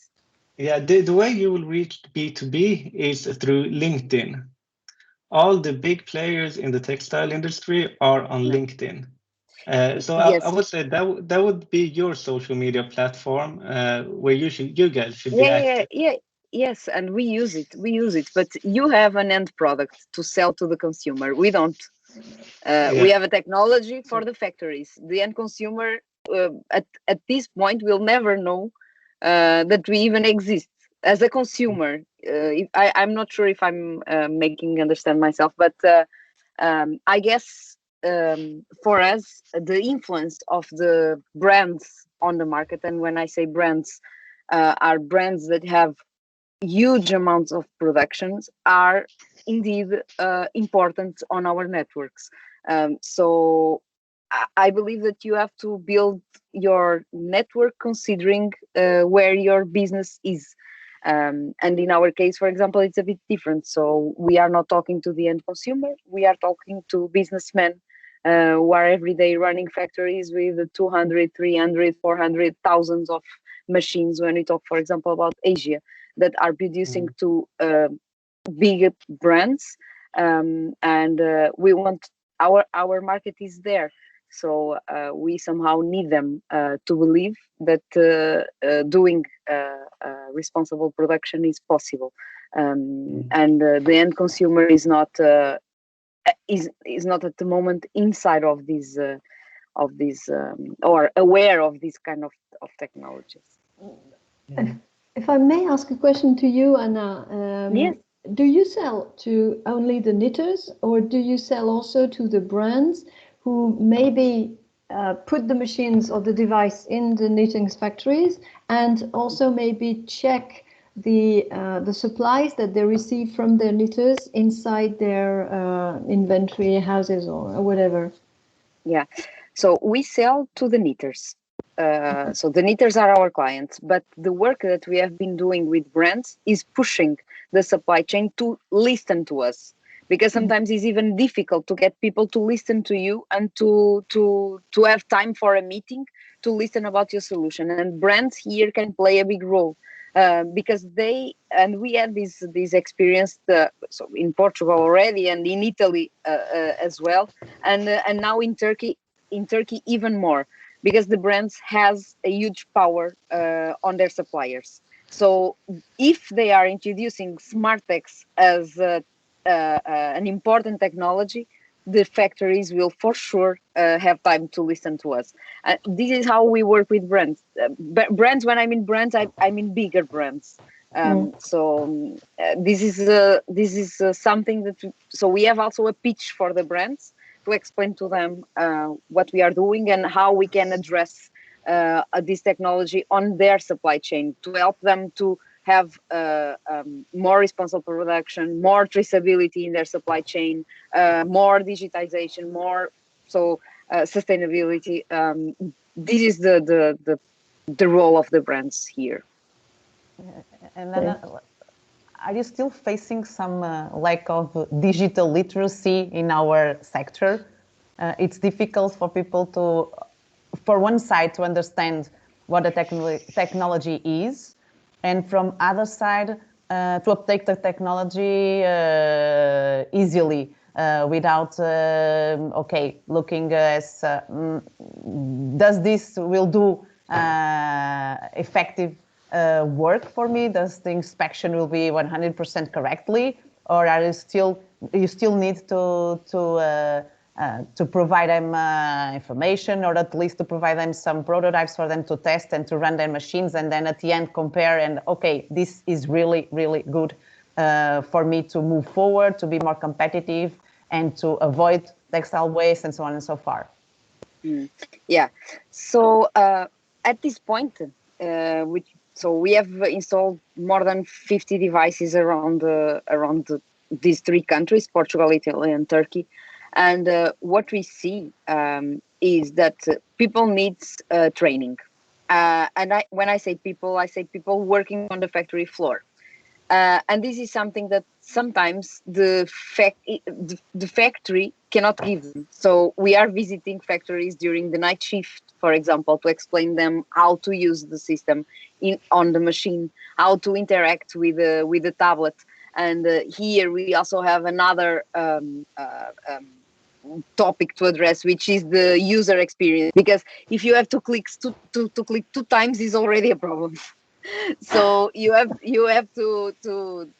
Yeah, the way you will reach B2B is through LinkedIn. All the big players in the textile industry are on LinkedIn. So yes. I would say that would be your social media platform where you guys should be active. Yes, and we use it, but you have an end product to sell to the consumer. We don't. We have a technology for the factories. The end consumer at this point will never know that we even exist as a consumer. I'm not sure if I'm making understand myself, but I guess for us, the influence of the brands on the market, and when I say brands, are brands that have huge amounts of productions, are indeed important on our networks. So I believe that you have to build your network considering where your business is. And in our case, for example, it's a bit different. So we are not talking to the end consumer. We are talking to businessmen who are every day running factories with 200, 300, 400, thousands of machines. When we talk, for example, about Asia, that are producing to big brands, and we want our market is there. So we somehow need them to believe that doing responsible production is possible, and the end consumer is not at the moment inside of these or aware of these kind of technologies. If I may ask a question to you, Anna. Yes. Do you sell to only the knitters, or do you sell also to the brands who maybe put the machines or the device in the knitting factories, and also maybe check the supplies that they receive from their knitters inside their inventory houses or whatever? Yeah, so we sell to the knitters. So the knitters are our clients, but the work that we have been doing with brands is pushing the supply chain to listen to us, because sometimes it's even difficult to get people to listen to you and to have time for a meeting to listen about your solution. And brands here can play a big role, because we had this experience so in Portugal already, and in Italy as well, and now in Turkey even more, because the brands has a huge power on their suppliers. So if they are introducing SmartTeX as an important technology, the factories will for sure have time to listen to us. This is how we work with brands. Brands, when I mean brands, I mean bigger brands. So this is something that. So we have also a pitch for the brands to explain to them what we are doing and how we can address this technology on their supply chain, to help them to have more responsible production, more traceability in their supply chain, more digitization, more sustainability. This is the role of the brands here. And then, are you still facing some lack of digital literacy in our sector? It's difficult for people for one side, to understand what the technology is, and from other side, to uptake the technology easily without looking as does this will do effective work for me? Does the inspection will be 100% correctly, or are you still need to provide them information, or at least to provide them some prototypes for them to test and to run their machines, and then at the end compare and okay, this is really, really good for me to move forward, to be more competitive, and to avoid textile waste and so on and so far. Yeah. So at this point, so we have installed more than 50 devices around these three countries, Portugal, Italy, and Turkey. And what we see is that people need training. And when I say people working on the factory floor. And this is something that sometimes the factory cannot give them. So we are visiting factories during the night shift, for example, to explain them how to use the system on the machine, how to interact with the tablet. And here we also have another topic to address, which is the user experience, because if you have to click to click 2 times is already a problem. So you have to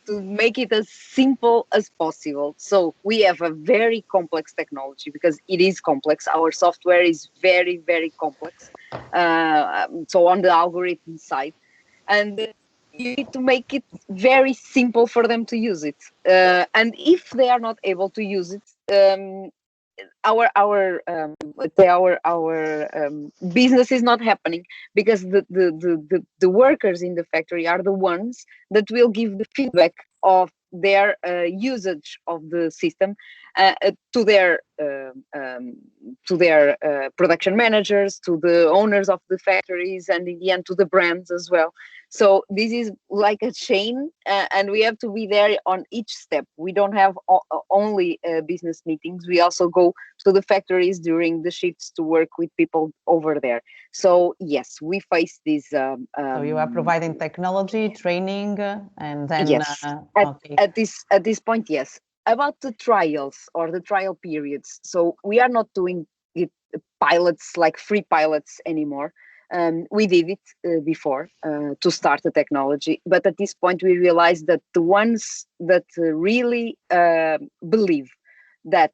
make it as simple as possible. So we have a very complex technology, because it is complex. Our software is very, very complex. So on the algorithm side, and you need to make it very simple for them to use it. And if they are not able to use it, our business is not happening, because the workers in the factory are the ones that will give the feedback of their usage of the system to their production managers, to the owners of the factories, and in the end to the brands as well. So this is like a chain, and we have to be there on each step. We don't have only business meetings. We also go to the factories during the shifts to work with people over there. So yes, we face this. So you are providing technology, training, and then yes, okay. at this point, yes. About the trials or the trial periods. So we are not doing it pilots, like free pilots anymore. We did it before to start the technology, but at this point we realized that the ones that really believe that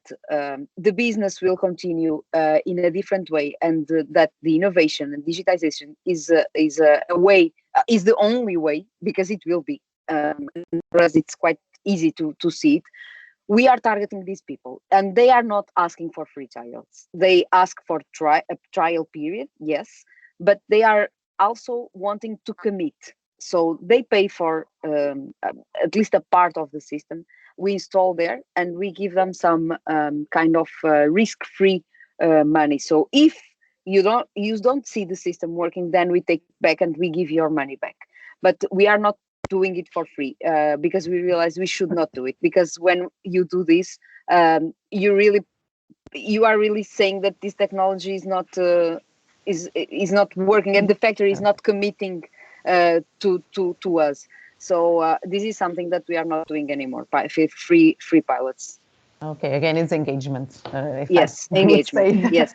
the business will continue in a different way, and that the innovation and digitization is a way, is the only way, because it will be. For us, it's quite easy to see it. We are targeting these people, and they are not asking for free trials. They ask for a trial period, yes, but they are also wanting to commit. So they pay for at least a part of the system. We install there, and we give them some kind of risk-free money. So if you don't see the system working, then we take back and we give your money back. But we are not doing it for free because we realize we should not do it, because when you do this, you are really saying that this technology is not working, and the factory is not committing to us. So this is something that we are not doing anymore. Free pilots. Okay, again, it's engagement. Yes, engagement. Yes.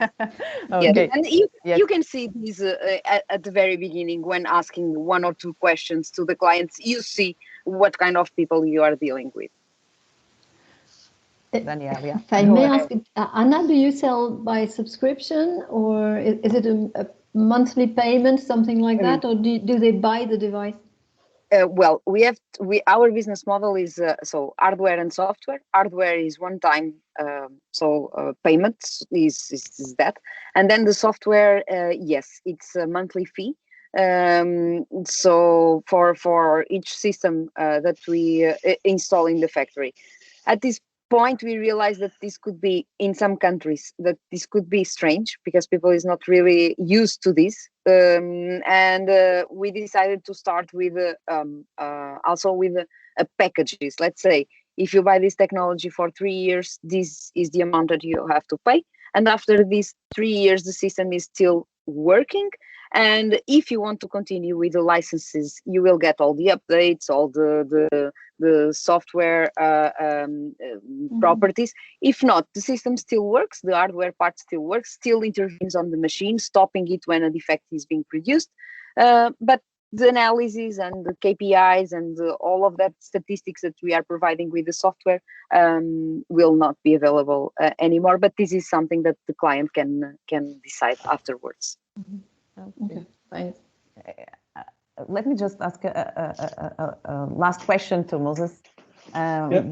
Okay. Yes. And you can see this at the very beginning, when asking one or two questions to the clients. You see what kind of people you are dealing with. Danielle, yeah. If I may ask, Anna, do you sell by subscription, or is it a monthly payment, something like that, or do they buy the device? Well, our business model is so hardware and software. Hardware is one time, payments is that, and then the software, yes, it's a monthly fee. So for each system that we install in the factory. At this point, we realized that this could be, in some countries, that this could be strange, because people is not really used to this, and we decided to start with also with packages. Let's say, if you buy this technology for 3 years, this is the amount that you have to pay, and after these 3 years the system is still working. And if you want to continue with the licenses, you will get all the updates, all the software properties. If not, the system still works, the hardware part still works, still intervenes on the machine, stopping it when a defect is being produced. But the analysis and the KPIs and all of that statistics that we are providing with the software will not be available anymore. But this is something that the client can decide afterwards. Okay, thanks. Let me just ask a last question to Moses,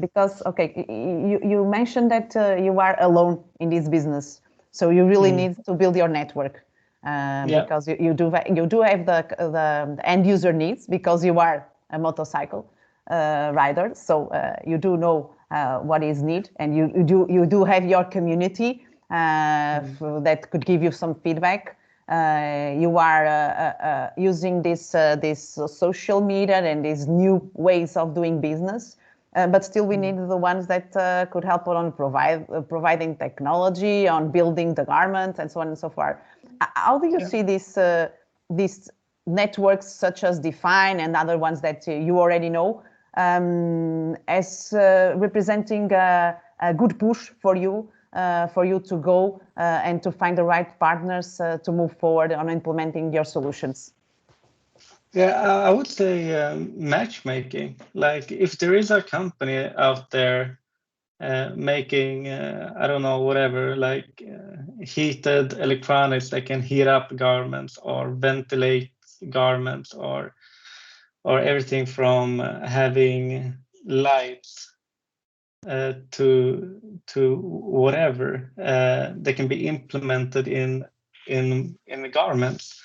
because you mentioned that you are alone in this business, so you really need to build your network, because you do have the end user needs, because you are a motorcycle rider, so you do know what is needed, and you do have your community that could give you some feedback. You are using this social media and these new ways of doing business, but still we need the ones that could help on providing technology, on building the garment, and so on and so forth. How do you see these networks, such as Define and other ones that you already know, as representing a good push for you to go and to find the right partners to move forward on implementing your solutions? Yeah, I would say matchmaking. Like, if there is a company out there making, I don't know, whatever, like heated electronics that can heat up garments or ventilate garments, or everything from having lights to whatever that can be implemented in the garments.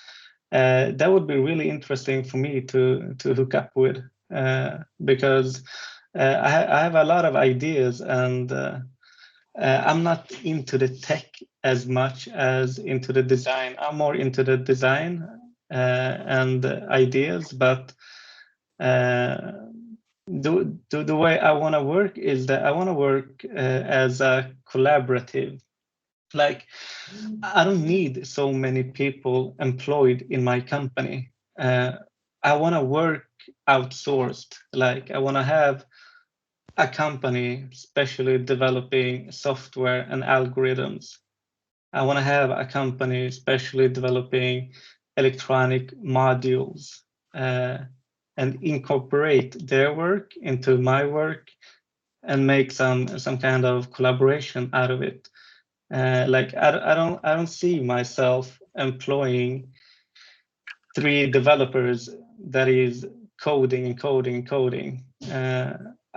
That would be really interesting for me to hook up with, because I have a lot of ideas, and I'm not into the tech as much as into the design. I'm more into the design, and ideas, but the way I want to work is that I want to work as a collaborative. Like, I don't need so many people employed in my company. I want to work outsourced. Like, I want to have a company especially developing software and algorithms. I want to have a company especially developing electronic modules and incorporate their work into my work and make some kind of collaboration out of it. Like I don't see myself employing 3 developers that is coding and coding and coding.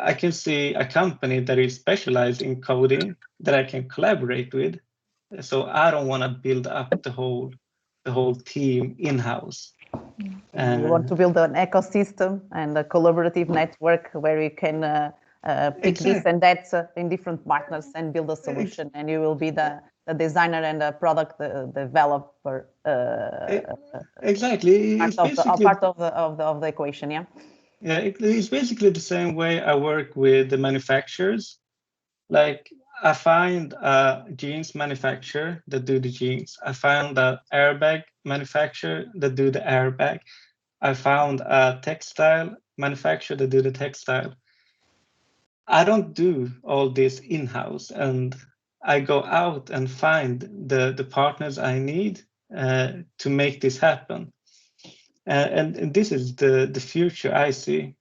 I can see a company that is specialized in coding that I can collaborate with. So I don't want to build up the whole team in-house. You want to build an ecosystem and a collaborative network where you can pick this and that in different partners and build a solution, and you will be the designer and the product developer. Exactly. Part of the equation, yeah. Yeah, it's basically the same way I work with the manufacturers. Like, I find a jeans manufacturer that do the jeans. I found an airbag manufacturer that do the airbag. I found a textile manufacturer that do the textile. I don't do all this in-house, and I go out and find the partners I need to make this happen. And this is the future I see.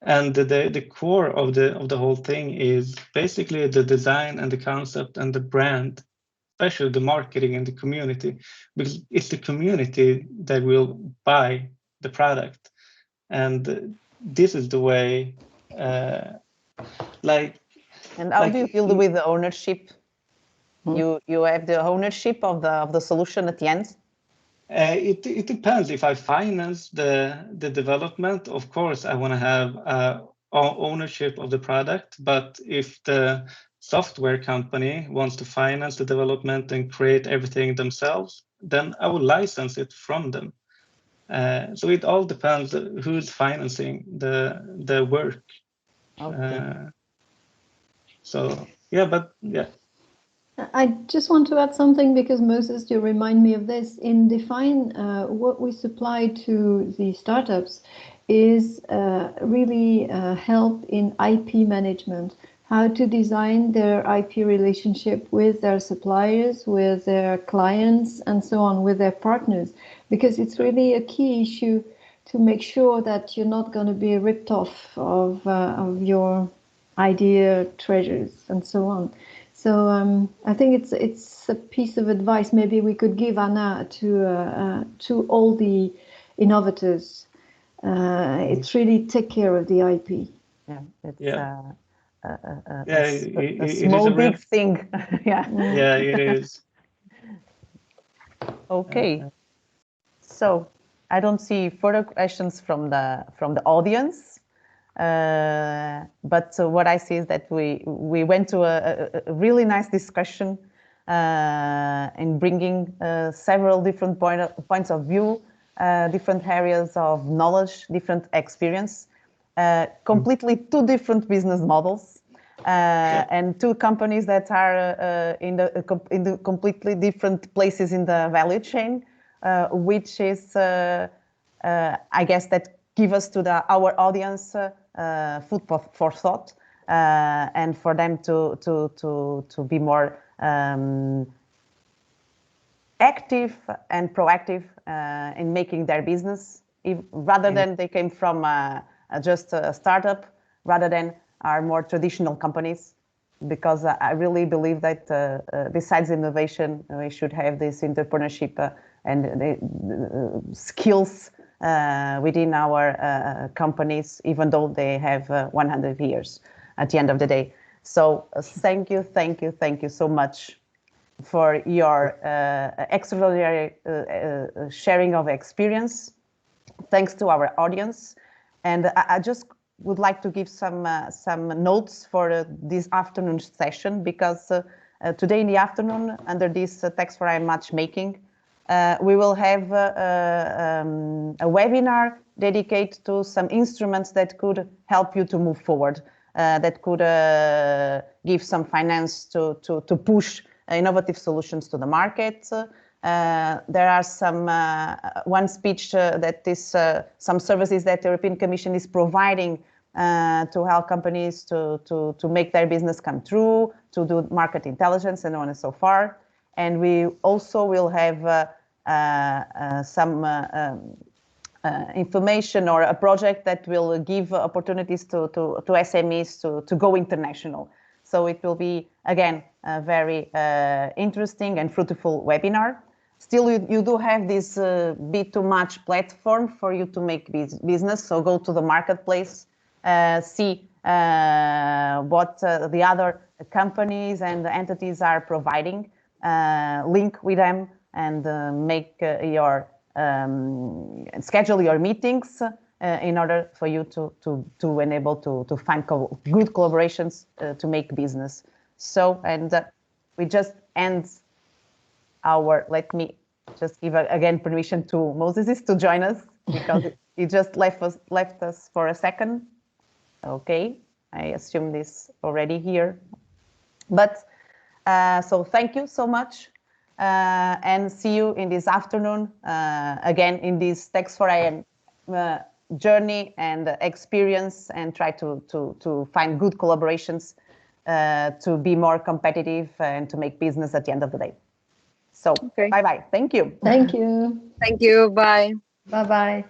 And the core of the whole thing is basically the design and the concept and the brand, especially the marketing and the community, because it's the community that will buy the product. And this is the way, like. And how do you deal with the ownership? You have the ownership of the solution at the end. It depends. If I finance the development, of course, I want to have ownership of the product. But if the software company wants to finance the development and create everything themselves, then I will license it from them. So it all depends who's financing the work. Okay. So yeah, but yeah. I just want to add something, because Moses, you remind me of this. In Define, what we supply to the startups is really help in IP management, how to design their IP relationship with their suppliers, with their clients, and so on, with their partners, because it's really a key issue to make sure that you're not going to be ripped off of your idea treasures and so on. So I think it's a piece of advice maybe we could give, Anna, to all the innovators. It's really take care of the IP. Yeah, it's a small big thing. Yeah. Yeah, it is. Okay. So I don't see further questions from the audience. But what I see is that we went to a really nice discussion in bringing several different points of view, different areas of knowledge, different experience, completely 2 different business models, and 2 companies that are in the completely different places in the value chain, which is, I guess, that give us to our audience food for thought, and for them to be more active and proactive in making their business, rather than they came from just a startup, rather than our more traditional companies. Because I really believe that besides innovation, we should have this entrepreneurship and the skills within our companies, even though they have 100 years at the end of the day. So thank you so much for your extraordinary sharing of experience. Thanks to our audience. And I just would like to give some notes for this afternoon session, because today in the afternoon, under this TEX4IM matchmaking, we will have a webinar dedicated to some instruments that could help you to move forward, that could give some finance to push innovative solutions to the market. There are some one speech that is some services that the European Commission is providing to help companies to make their business come true, to do market intelligence, and on and so forth. And we also will have some information or a project that will give opportunities to SMEs to go international. So it will be, again, a very interesting and fruitful webinar. Still, you do have this B2Match platform for you to make business. So go to the marketplace, see what the other companies and entities are providing, link with them, and make your schedule your meetings in order for you to enable to find good collaborations to make business. So, and we just end our, let me just give again permission to Moses to join us, because he just left us for a second. Okay, I assume this already here. But so thank you so much, and see you in this afternoon again in this Text4IM journey and experience, and try to find good collaborations to be more competitive and to make business at the end of the day. So, okay. Bye-bye. Thank you. Thank you. Thank you. Bye. Bye-bye.